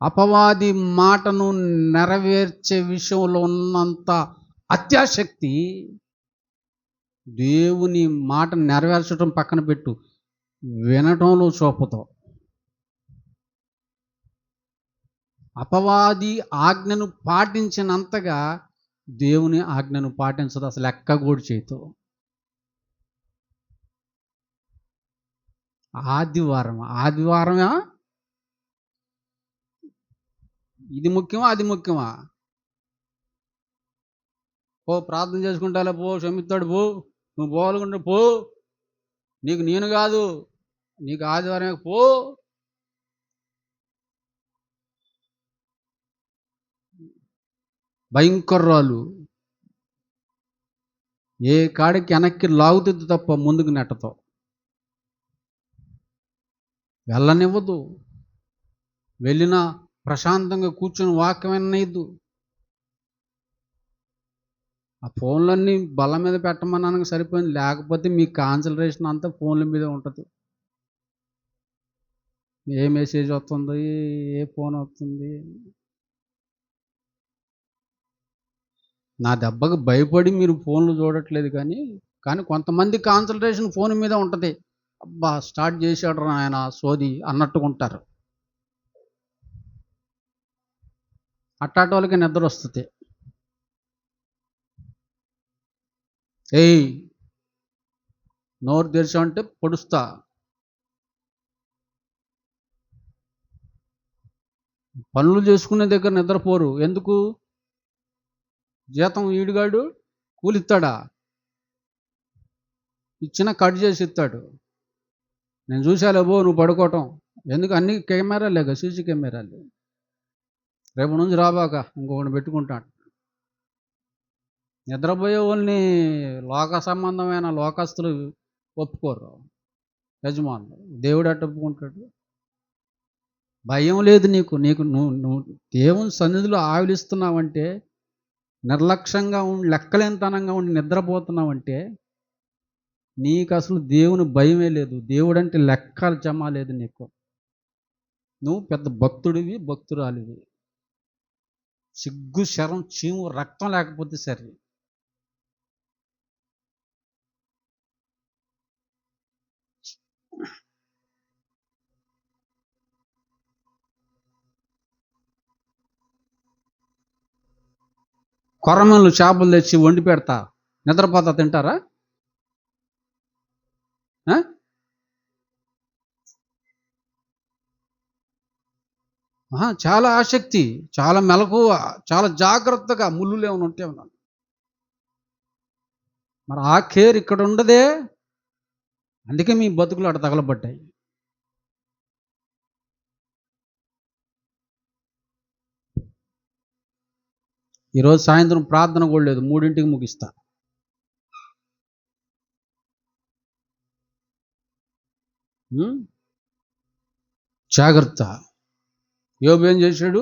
అపవాది మాటను నెరవేర్చే విషయంలో ఉన్నంత అత్యాశక్తి దేవుని మాట నెరవేర్చడం పక్కన పెట్టు, వినటంలో చూపుతావు. అపవాది ఆజ్ఞను పాటించినంతగా దేవుని ఆజ్ఞను పాటించదు, అసలు లెక్క కూడా చేయతో. ఆదివారమా ఇది ముఖ్యమా అది ముఖ్యమా? పో ప్రార్థన చేసుకుంటాలే, పో క్షమిస్తాడు, పో నువ్వు పోవాలనుకుంటే పో, నీకు నేను కాదు, నీకు ఆదివారమే, పో. భయంకర్రాలు, ఏ కాడికి వెనక్కి లాగుతుంది తప్ప ముందుకు నెట్టతో వెళ్ళనివ్వదు. వెళ్ళినా ప్రశాంతంగా కూర్చొని వాక్యం విననీయద్దు. ఆ ఫోన్లన్నీ బల్ల మీద పెట్టమన్నానికి సరిపోయింది, లేకపోతే మీ కాన్సన్ట్రేషన్ అంతా ఫోన్ల మీదే ఉంటుంది. ఏ మెసేజ్ వస్తుంది, ఏ ఫోన్ వస్తుంది. నా దెబ్బకు భయపడి మీరు ఫోన్లు చూడట్లేదు, కానీ కొంతమంది కాన్సన్ట్రేషన్ ఫోన్ మీద ఉంటుంది. అబ్బా స్టార్ట్ చేశాడు ఆయన సోది అన్నట్టుకుంటారు. అట్టాటి వాళ్ళకి నిద్ర వస్తుంది. ఏయ్ నోరు తెరిచామంటే పొడుస్తా. పనులు చేసుకునే దగ్గర నిద్రపోరు. ఎందుకు? జీతం ఈడుగాడు కూలిస్తాడా? ఇచ్చిన కట్ చేసి ఇస్తాడు. నేను చూసాలే, బో నువ్వు పడుకోవటం ఎందుకు? అన్ని కెమెరాలేగా, సీసీ కెమెరాలు. రేపు నుంచి రాబాక, ఇంకొకటి పెట్టుకుంటాడు. నిద్రపోయే వాళ్ళని లోక సంబంధమైన లోకస్తులు ఒప్పుకోరు, యజమానులు. దేవుడు అట్ట ఒప్పుకుంటాడు? భయం లేదు నీకు. నువ్వు దేవుని సన్నిధిలో ఆవిలిస్తున్నావంటే, నిర్లక్ష్యంగా ఉండి లెక్కలేనితనంగా ఉండి నిద్రపోతున్నావంటే నీకు అసలు దేవుని భయమే లేదు. దేవుడు అంటే లెక్కలు జమ లేదు నీకు. నువ్వు పెద్ద భక్తుడివి, భక్తురాలివి. సిగ్గు శరం చీము రక్తం లేకపోతే సరే. కొర్రమీనులు చేపలు తెచ్చి వండి పెడతా, నిద్రపోతా, తింటారా? చాలా ఆసక్తి, చాలా మెలకువ, చాలా జాగ్రత్తగా. ముళ్ళులు ఏమైనా ఉంటే ఉన్నాను. మరి ఆ కేర్ ఇక్కడ ఉండదే, అందుకే మీ బతుకులు అక్కడ తగలబడ్డాయి. ఈరోజు సాయంత్రం ప్రార్థన కూడా లేదు, 3ంటికి ముగిస్తా. జాగ్రత్త. యోబు ఏం చేశాడు?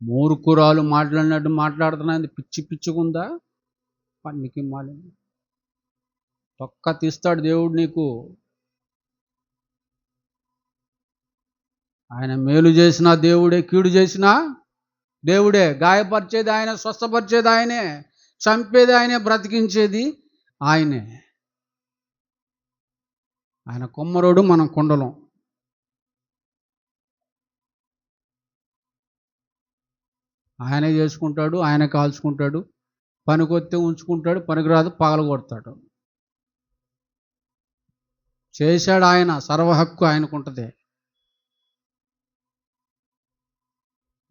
మూర్ఖురాలు మాట్లాడినట్టు మాట్లాడుతున్నది, పిచ్చి పిచ్చుకుందా? పనికి మాలి తొక్క తీస్తాడు దేవుడు నీకు. ఆయన మేలు చేసినా దేవుడే, కీడు చేసినా దేవుడే. గాయపరిచేది ఆయన, స్వస్థపరిచేది ఆయనే, చంపేది ఆయనే, బ్రతికించేది ఆయనే. ఆయన కొమ్మరోడు, మనం కొండలం. ఆయనే చేసుకుంటాడు, ఆయనే కాల్చుకుంటాడు. పనికొస్తే ఉంచుకుంటాడు, పనికిరాదు పగలగొడతాడు. చేశాడు ఆయన, సర్వహక్కు ఆయనకుంటుంది.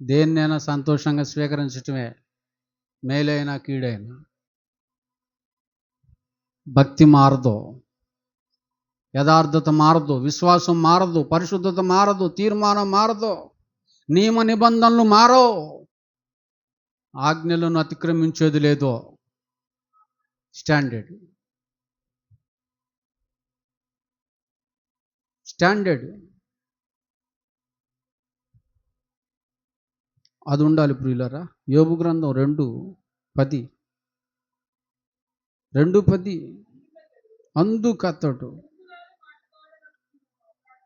దేన్నైనా సంతోషంగా స్వీకరించటమే, మేలైనా కీడైనా. భక్తి మారదు, యథార్థత మారదు, విశ్వాసం మారదు, పరిశుద్ధత మారదు, తీర్మానం మారదు, నియమ నిబంధనలు మారవు, ఆజ్ఞలను అతిక్రమించేది లేదో. స్టాండర్డ్. స్టాండర్డ్ అది ఉండాలి ప్రియులారా. యోబు గ్రంథం 2:10 అందుకతడు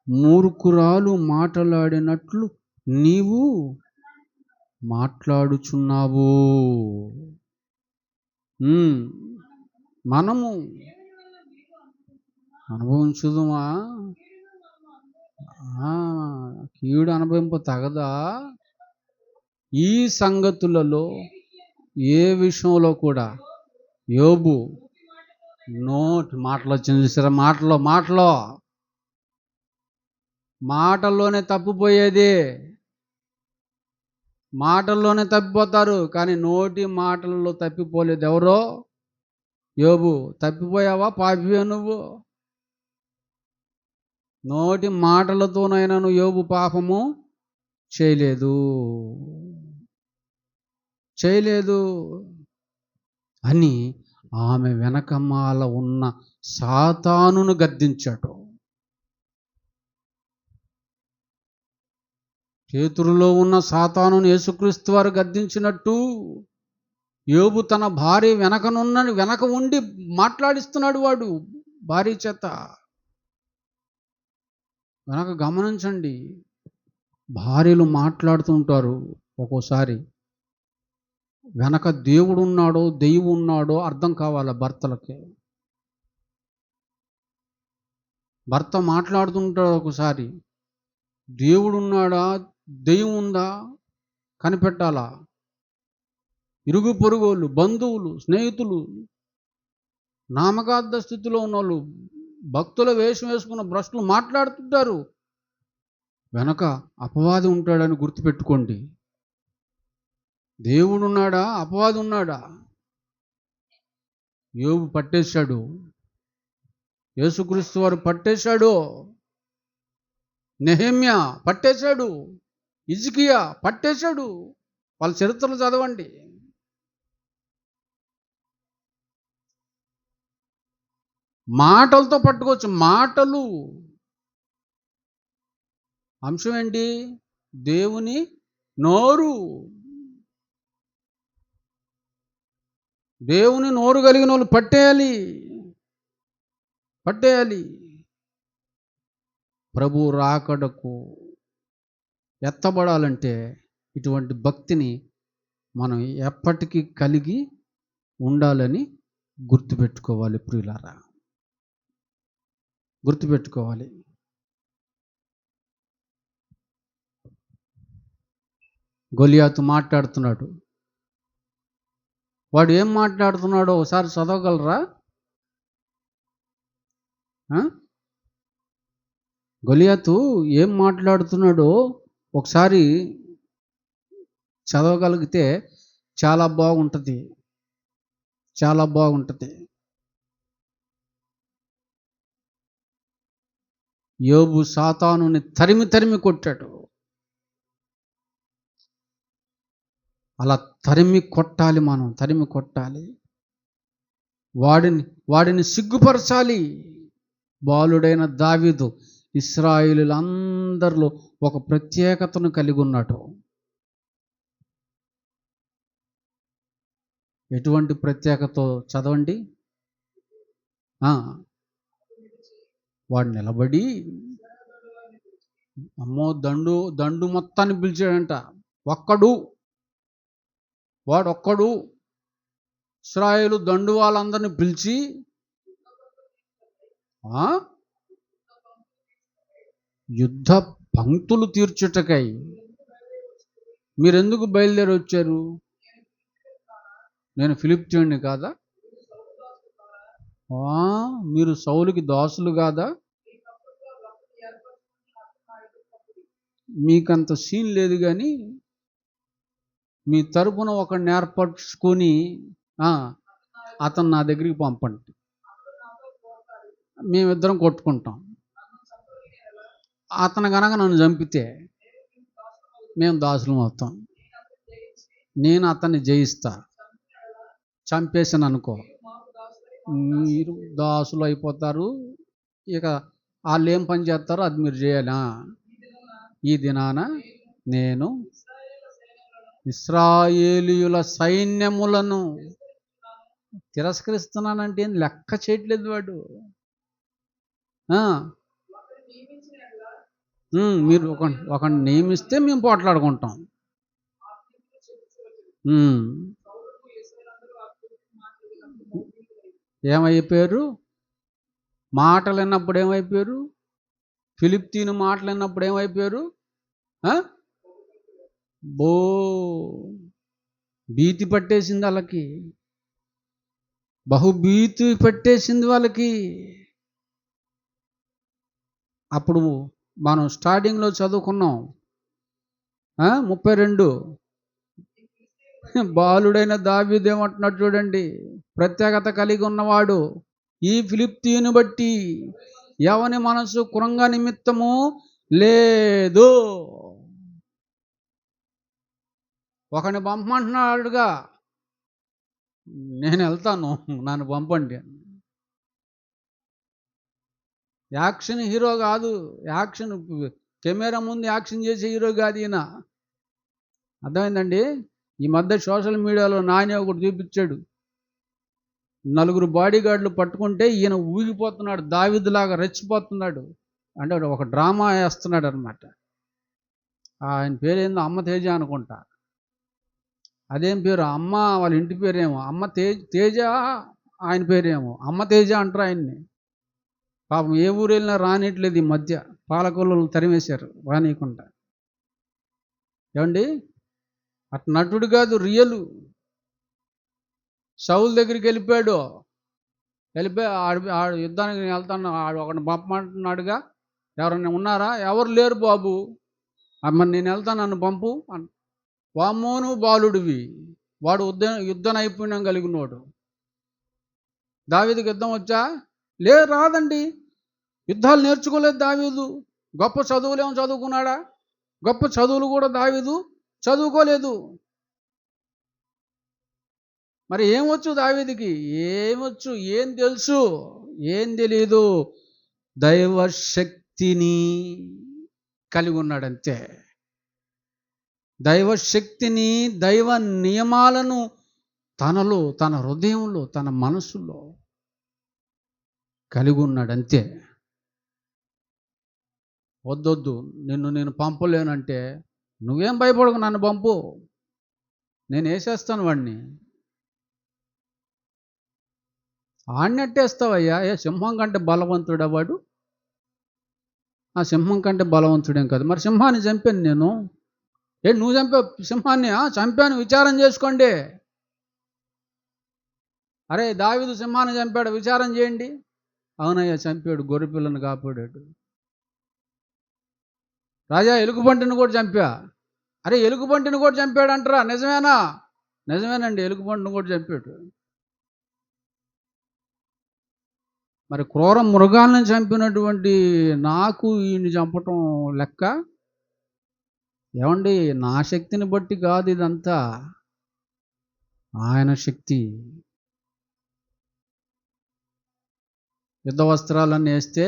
మూర్ఖురాలు మాట్లాడినట్లు నీవు మాట్లాడుచున్నావు. మనము అనుభవించుదుమా? కీడు అనుభవింప తగదా? ఈ సంగతులలో ఏ విషయంలో కూడా యోబు మాటలు వచ్చింది చూసారా, మాటల్లోనే తప్పిపోయేది. మాటల్లోనే తప్పిపోతారు, కానీ నోటి మాటల్లో తప్పిపోలేదు ఎవరో? యోబు. తప్పిపోయావా పాపివే నువ్వు? నోటి మాటలతోనైనా నువ్వు యోబు పాపము చేయలేదు అని ఆమె వెనకమాల ఉన్న సాతానును గద్దించాడు. పేతురులో ఉన్న సాతానును యేసుక్రీస్తు వారు గద్దించినట్టు యోబు తన భార్య వెనక ఉండి మాట్లాడిస్తున్నాడు వాడు భార్య చేత. వెనక గమనించండి, భార్యలు మాట్లాడుతుంటారు. ఒక్కోసారి వెనక దేవుడు ఉన్నాడో దెయ్యం ఉన్నాడో అర్థం కావాల భర్తలకి. భర్త మాట్లాడుతుంటాడు, ఒకసారి దేవుడు ఉన్నాడా దెయ్యం ఉందా కనిపెట్టాలా. ఇరుగు పొరుగోళ్ళు, బంధువులు, స్నేహితులు, నామకార్థ స్థితిలో ఉన్నోళ్ళు, భక్తుల వేషం వేసుకున్న భ్రష్టులు మాట్లాడుతుంటారు. వెనక అపవాది ఉంటాడని గుర్తుపెట్టుకోండి. దేవుడు ఉన్నాడా అపవాది ఉన్నాడా? యోబు పట్టేశాడు, యేసుక్రీస్తు వారు పట్టేశాడు, నెహెమ్యా పట్టేశాడు, హిజ్కియా పట్టేశాడు. వాళ్ళ చరిత్రలు చదవండి. మాటలతో పట్టుకోవచ్చు. మాటలు అంశం ఏంటి? దేవుని నోరు. దేవుని నోరు కలిగిన వాళ్ళు పట్టేయాలి. ప్రభు రాకడకు ఎత్తబడాలంటే ఇటువంటి భక్తిని మనం ఎప్పటికీ కలిగి ఉండాలని గుర్తుపెట్టుకోవాలి ప్రియులారా, గుర్తుపెట్టుకోవాలి. గొలియాతు మాట్లాడుతున్నాడు. వాడు ఏం మాట్లాడుతున్నాడో ఒకసారి చదవగలరా? గొలియాతు ఏం మాట్లాడుతున్నాడో ఒకసారి చదవగలిగితే చాలా బాగుంటుంది. యోబు సాతానుని తరిమి కొట్టాడు. అలా తరిమి కొట్టాలి. వాడిని సిగ్గుపరచాలి. బాలుడైన దావీదు ఇశ్రాయేలులందరిలో ఒక ప్రత్యేకతను కలిగి ఉన్నాడు. ఎటువంటి ప్రత్యేకత చదవండి. వాడు నిలబడి దండు మొత్తాన్ని పిలిచాడంట. వాడొక్కడు ఇశ్రాయేలు దండు వాళ్ళందరినీ పిలిచి యుద్ధ పంక్తులు తీర్చుటకై మీరెందుకు బయలుదేరి వచ్చారు? నేను ఫిలిష్తీయుణ్ణి కాదా? మీరు సౌలుకి దాసులు కాదా? మీకంత సీన్ లేదు, కానీ మీ తరపున ఒకడిని ఏర్పరచుకొని అతను నా దగ్గరికి పంపండి, మేమిద్దరం కొట్టుకుంటాం. అతను కనుక నన్ను చంపితే మేము దాసులం అవుతాం. నేను అతన్ని జయిస్తా. చంపేసాను అనుకో, మీరు దాసులు అయిపోతారు. ఇక వాళ్ళు ఏం పని చేస్తారో అది మీరు చేయాలా. ఈ దినాన నేను ఇశ్రాయేలీయుల సైన్యములను తిరస్కరిస్తున్నానంటే ఏం లెక్క చేయట్లేదు వాడు. మీరు ఒకరిని నియమిస్తే మేము పోట్లాడుకుంటాం. ఏమైపోయారు? మాటలు విన్నప్పుడు ఏమైపోయారు? ఫిలిప్తీను మాటలు విన్నప్పుడు ఏమైపోయారు? బో భీతి పట్టేసింది వాళ్ళకి, బహుభీతి పట్టేసింది వాళ్ళకి. అప్పుడు మనం స్టార్టింగ్లో చదువుకున్నాం 32 బాలుడైన దావీదు ఏమంటున్నాడు చూడండి, ప్రత్యేకత కలిగి ఉన్నవాడు ఈ ఫిలిప్తీయుని బట్టి ఎవని మనసు కృంగ నిమిత్తము లేదు. ఒకని పంపమంటున్నాడుగా, నేను వెళ్తాను, నన్ను పంపండి. యాక్షన్ హీరో కాదు, యాక్షన్ కెమెరా ముందు యాక్షన్ చేసే హీరో కాదు ఈయన. అర్థమైందండి? ఈ మధ్య సోషల్ మీడియాలో నాని ఒకటి చూపించాడు, 4 బాడీ గార్డులు పట్టుకుంటే ఈయన ఊగిపోతున్నాడు, దావీదులాగా రెచ్చిపోతున్నాడు. అంటే ఒక డ్రామా వేస్తున్నాడు అనమాట. ఆయన పేరేందో అమ్మ తేజ అనుకుంటా. అదేం పేరు? అమ్మ వాళ్ళ ఇంటి పేరేమో అమ్మ తేజ, ఆయన పేరేమో అమ్మ తేజ అంటారు ఆయన్ని. పాపం ఏ ఊరు వెళ్ళినా రానిట్లేదు ఈ మధ్య, పాలకొల్లు తరిమేశారు రానియకుండా. ఏమండి? అటు నటుడు కాదు, రియలు. సౌలు దగ్గరికి వెళ్ళిపోయాడు, ఆడు యుద్ధానికి వెళ్తాను, ఆడు ఒకటి పంపమంటున్నాడుగా, ఎవరన్నా ఉన్నారా? ఎవరు లేరు బాబు, మరి నేను వెళ్తాను, నన్ను పంపు. వామ్మోను బాలుడివి, వాడు యుద్ధ నైపుణ్యం కలిగినోడు. దావీదుకి యుద్ధం వచ్చా? రాదండి, యుద్ధాలు నేర్చుకోలేదు దావీదు. గొప్ప చదువులేమో చదువుకున్నాడా? గొప్ప చదువులు కూడా దావీదు చదువుకోలేదు. మరి ఏమొచ్చు దావీదుకి? ఏమొచ్చు? ఏం తెలుసు? ఏం తెలీదు. దైవశక్తిని కలిగి ఉన్నాడంతే. దైవశక్తిని, దైవ నియమాలను తనలో, తన హృదయంలో, తన మనసులో కలిగి ఉన్నాడంతే. వద్దొద్దు, నేను పంపలేనంటే నువ్వేం భయపడకు, నన్ను పంపు, నేను వేసేస్తాను వాడిని. ఆడినట్టేస్తావయ్యా, సింహం కంటే బలవంతుడా వాడు? ఆ సింహం కంటే బలవంతుడేం కాదు. మరి సింహాన్ని చంపాను నేను. నువ్వు చంపావు సింహాన్ని? చంపాను, విచారం చేసుకోండి. అరే దావీదు సింహాన్ని చంపాడు, విచారం చేయండి. అవునయ్యా చంపాడు, గొర్రెపిల్లను కాపాడాడు. రాజా ఎలుగుబంటిని కూడా చంపా. అరే ఎలుగుబంటిని కూడా చంపాడు అంటారా? నిజమేనా? నిజమేనండి, ఎలుగుబంటిని కూడా చంపాడు. మరి క్రూర మృగాలను చంపినటువంటి నాకు ఈయన్ని చంపటం లెక్క? ఏమండి, నా శక్తిని బట్టి కాదు ఇదంతా, ఆయన శక్తి. యుద్ధ వస్త్రాలన్నీ వేస్తే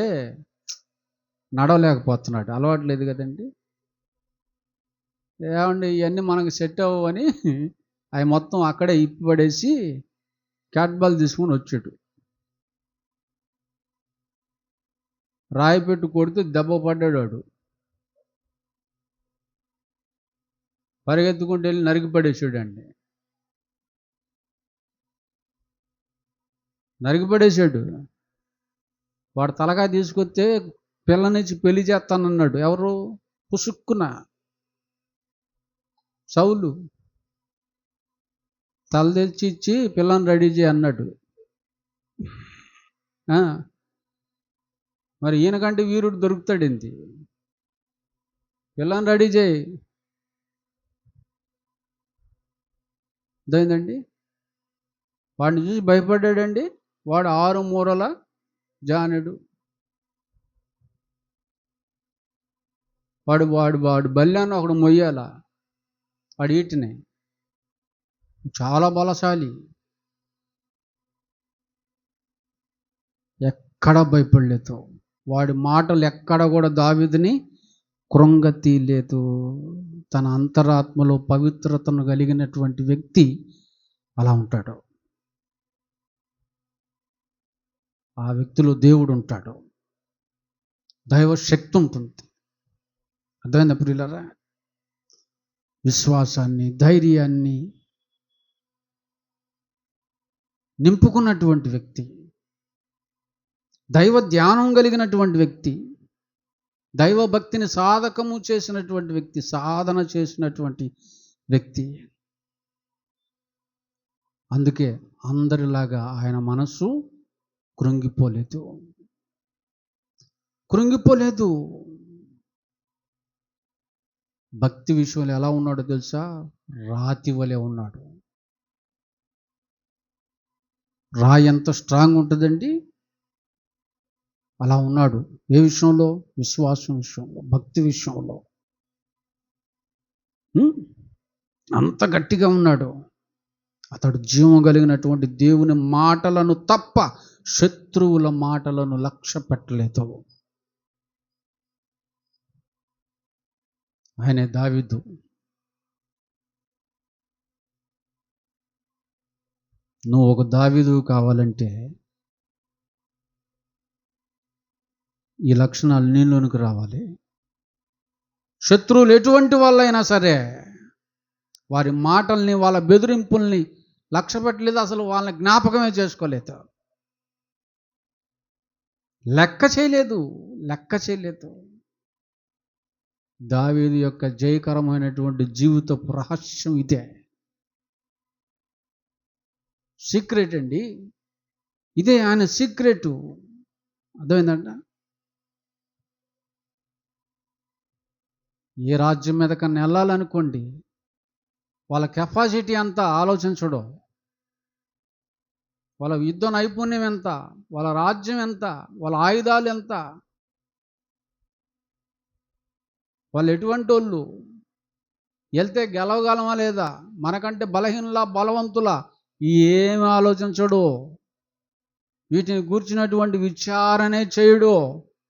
నడవలేకపోతున్నాడు, అలవాట్లేదు కదండి. ఏమండి, ఇవన్నీ మనకు సెట్ అవ్వని అవి మొత్తం అక్కడే ఇప్పి పడేసి క్యాట్ బాల్ తీసుకొని వచ్చాడు. రాయి పెట్టు కొడితే దెబ్బ పడ్డాడు వాడు. పరిగెత్తుకుంటూ వెళ్ళి నరికి పడేసాడండి. నరికి పడేసాడు. వాడు తలకాయ తీసుకొస్తే పిల్లనిచ్చి పెళ్లి చేస్తానన్నాడు. ఎవరు? పుసుక్కున సౌలు తల తెచ్చి ఇచ్చి పిల్లని రెడీ చేయి అన్నాడు. మరి ఈయనకంటే వీరుడు దొరుకుతాడేంటి? పిల్లని రెడీ చేయి. అదేంటండి, వాడిని చూసి భయపడ్డాడండి. వాడు 6 మూరల జానుడు. వాడు బల్యాన్ని ఒకడు మొయ్యాల, వాడు ఈటిని చాలా బలశాలి, ఎక్కడ భయపడలేదు. వాడి మాటలు ఎక్కడ కూడా దావీదుని కృంగతీయలేదు. తన అంతరాత్మలో పవిత్రతను కలిగినటువంటి వ్యక్తి అలా ఉంటాడు. ఆ వ్యక్తిలో దేవుడు ఉంటాడు, దైవ శక్తి ఉంటుంది. అర్థమైందా ప్రియులారా? విశ్వాసాన్ని, ధైర్యాన్ని నింపుకున్నటువంటి వ్యక్తి, దైవ ధ్యానం కలిగినటువంటి వ్యక్తి, దైవ భక్తిని సాధకము చేసినటువంటి వ్యక్తి, సాధన చేసినటువంటి వ్యక్తి. అందుకే అందరిలాగా ఆయన మనస్సు కృంగిపోలేదు. భక్తి విషయంలో ఎలా ఉన్నాడో తెలుసా? రాతి వలె ఉన్నాడు. రాయి ఎంత స్ట్రాంగ్ ఉంటుందండి, అలా ఉన్నాడు. ఏ విషయంలో? విశ్వాసం విషయంలో, భక్తి విషయంలో అంత గట్టిగా ఉన్నాడు. అతడు జీవం కలిగినటువంటి దేవుని మాటలను తప్ప శత్రువుల మాటలను లక్ష్య పెట్టలేదు. ఆయనే దావీదు. నువ్వు ఒక దావీదు కావాలంటే ఈ లక్షణాలు నీలోనికి రావాలి. శత్రువులు ఎటువంటి వాళ్ళైనా సరే వారి మాటల్ని, వాళ్ళ బెదిరింపుల్ని లక్ష్య పెట్టలేదు. అసలు వాళ్ళని జ్ఞాపకమే చేసుకోలేదు, లెక్క చేయలేదు. దావీదు యొక్క జయకరమైనటువంటి జీవితపు రహస్యం ఇదే. సీక్రెట్ అండి, ఇదే ఆయన సీక్రెట్. అర్థమైందంట? ఏ రాజ్యం మీద కన్నా వెళ్ళాలనుకోండి, వాళ్ళ కెపాసిటీ అంతా ఆలోచించడం, వాళ్ళ యుద్ధ నైపుణ్యం ఎంత, వాళ్ళ రాజ్యం ఎంత, వాళ్ళ ఆయుధాలు ఎంత, వాళ్ళు ఎటువంటి వాళ్ళు, వెళ్తే గెలవగలమా లేదా, మనకంటే బలహీనులా బలవంతులా, ఏమి ఆలోచించడు. వీటిని గూర్చినటువంటి విచారణే చేయడు.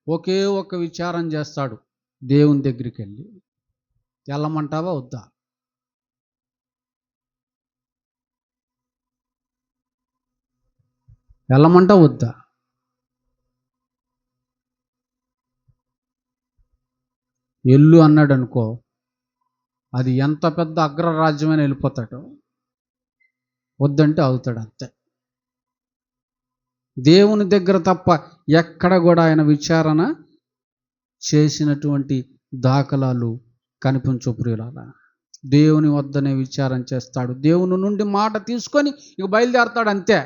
ఒకే ఒక్క విచారం చేస్తాడు, దేవుని దగ్గరికి వెళ్ళి వెళ్ళమంటావా వద్దా? వెళ్ళమంటావా వద్దా? ఎల్లు అన్నాడు అనుకో, అది ఎంత పెద్ద అగ్రరాజ్యమైనా వెళ్ళిపోతాడు. వద్దంటే అవుతాడు, అంతే. దేవుని దగ్గర తప్ప ఎక్కడ కూడా ఆయన విచారణ చేసినటువంటి దాఖలాలు కనిపించు ప్రియులారా. దేవుని వద్దనే విచారం చేస్తాడు. దేవుని నుండి మాట తీసుకొని ఇక బయలుదేరతాడు, అంతే.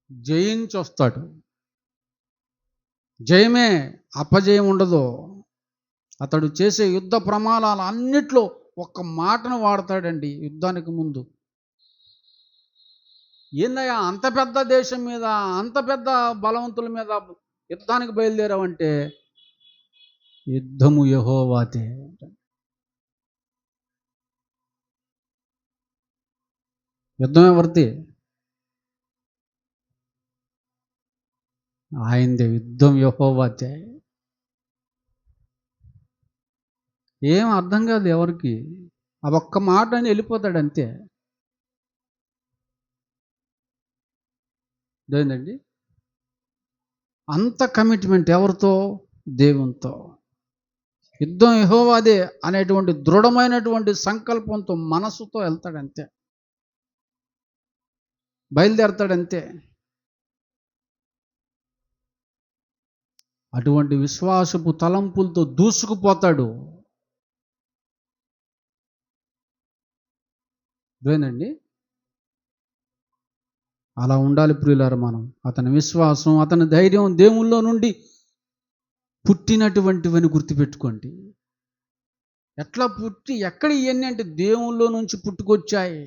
జయించి వస్తాడు. జయమే, అపజయం ఉండదు. అతడు చేసే యుద్ధ ప్రమాణాలు అన్నిట్లో ఒక్క మాటను వాడతాడండి యుద్ధానికి ముందు. ఏందయ్యా అంత పెద్ద దేశం మీద, అంత పెద్ద బలవంతుల మీద యుద్ధానికి బయలుదేరావంటే, యుద్ధము యెహోవాదే. యుద్ధం ఎవరిది? ఆయనదే. యుద్ధం యెహోవాదే. ఏం అర్థం కాదు ఎవరికి. ఆ ఒక్క మాట అని వెళ్ళిపోతాడు, అంతే. ఏంటండి అంత కమిట్మెంట్ ఎవరితో? దేవునితో. యుద్ధం యెహోవాదే అనేటువంటి దృఢమైనటువంటి సంకల్పంతో, మనసుతో వెళ్తాడంతే, బయలుదేరతాడంతే. అటువంటి విశ్వాసపు తలంపులతో దూసుకుపోతాడు. ఇదేనండి, అలా ఉండాలి ప్రియులారా మనం. అతని విశ్వాసం, అతని ధైర్యం దేవుళ్ళో నుండి పుట్టినటువంటివని గుర్తుపెట్టుకోండి. ఎట్లా పుట్టి, ఎక్కడ ఇవన్నీ అంటే దేవుళ్ళో నుంచి పుట్టుకొచ్చాయి.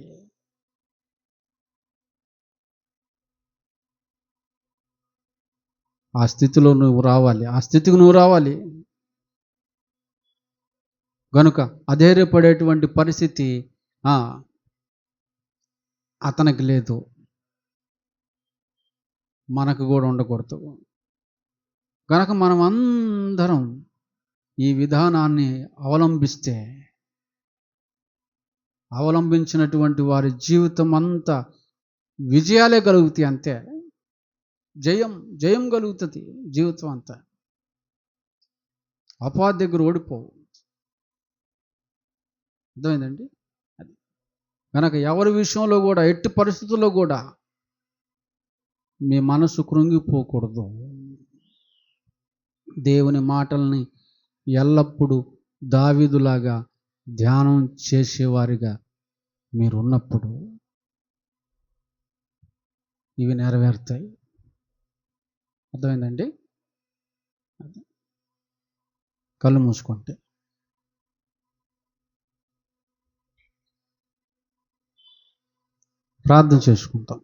ఆ స్థితిలో నువ్వు రావాలి, ఆ స్థితికి నువ్వు రావాలి. గనుక అధైర్యపడేటువంటి పరిస్థితి అతనికి లేదు, మనకు కూడా ఉండకూడదు. కనుక మనం అందరం ఈ విధానాన్ని అవలంబించినటువంటి వారి జీవితం అంతా విజయాలే కలుగుతాయి, అంతే. జయం కలుగుతుంది జీవితం అంతా. అపవాది దగ్గర ఓడిపోవు. అర్థమైందండి? అది కనుక ఎవరి విషయంలో కూడా, ఎట్టి పరిస్థితుల్లో కూడా మీ మనసు కృంగిపోకూడదు. దేవుని మాటల్ని ఎల్లప్పుడూ దావీదులాగా ధ్యానం చేసేవారిగా మీరున్నప్పుడు ఇవి నెరవేరుతాయి. అర్థమైందండి? కళ్ళు మూసుకుంటే ప్రార్థన చేసుకుంటాం.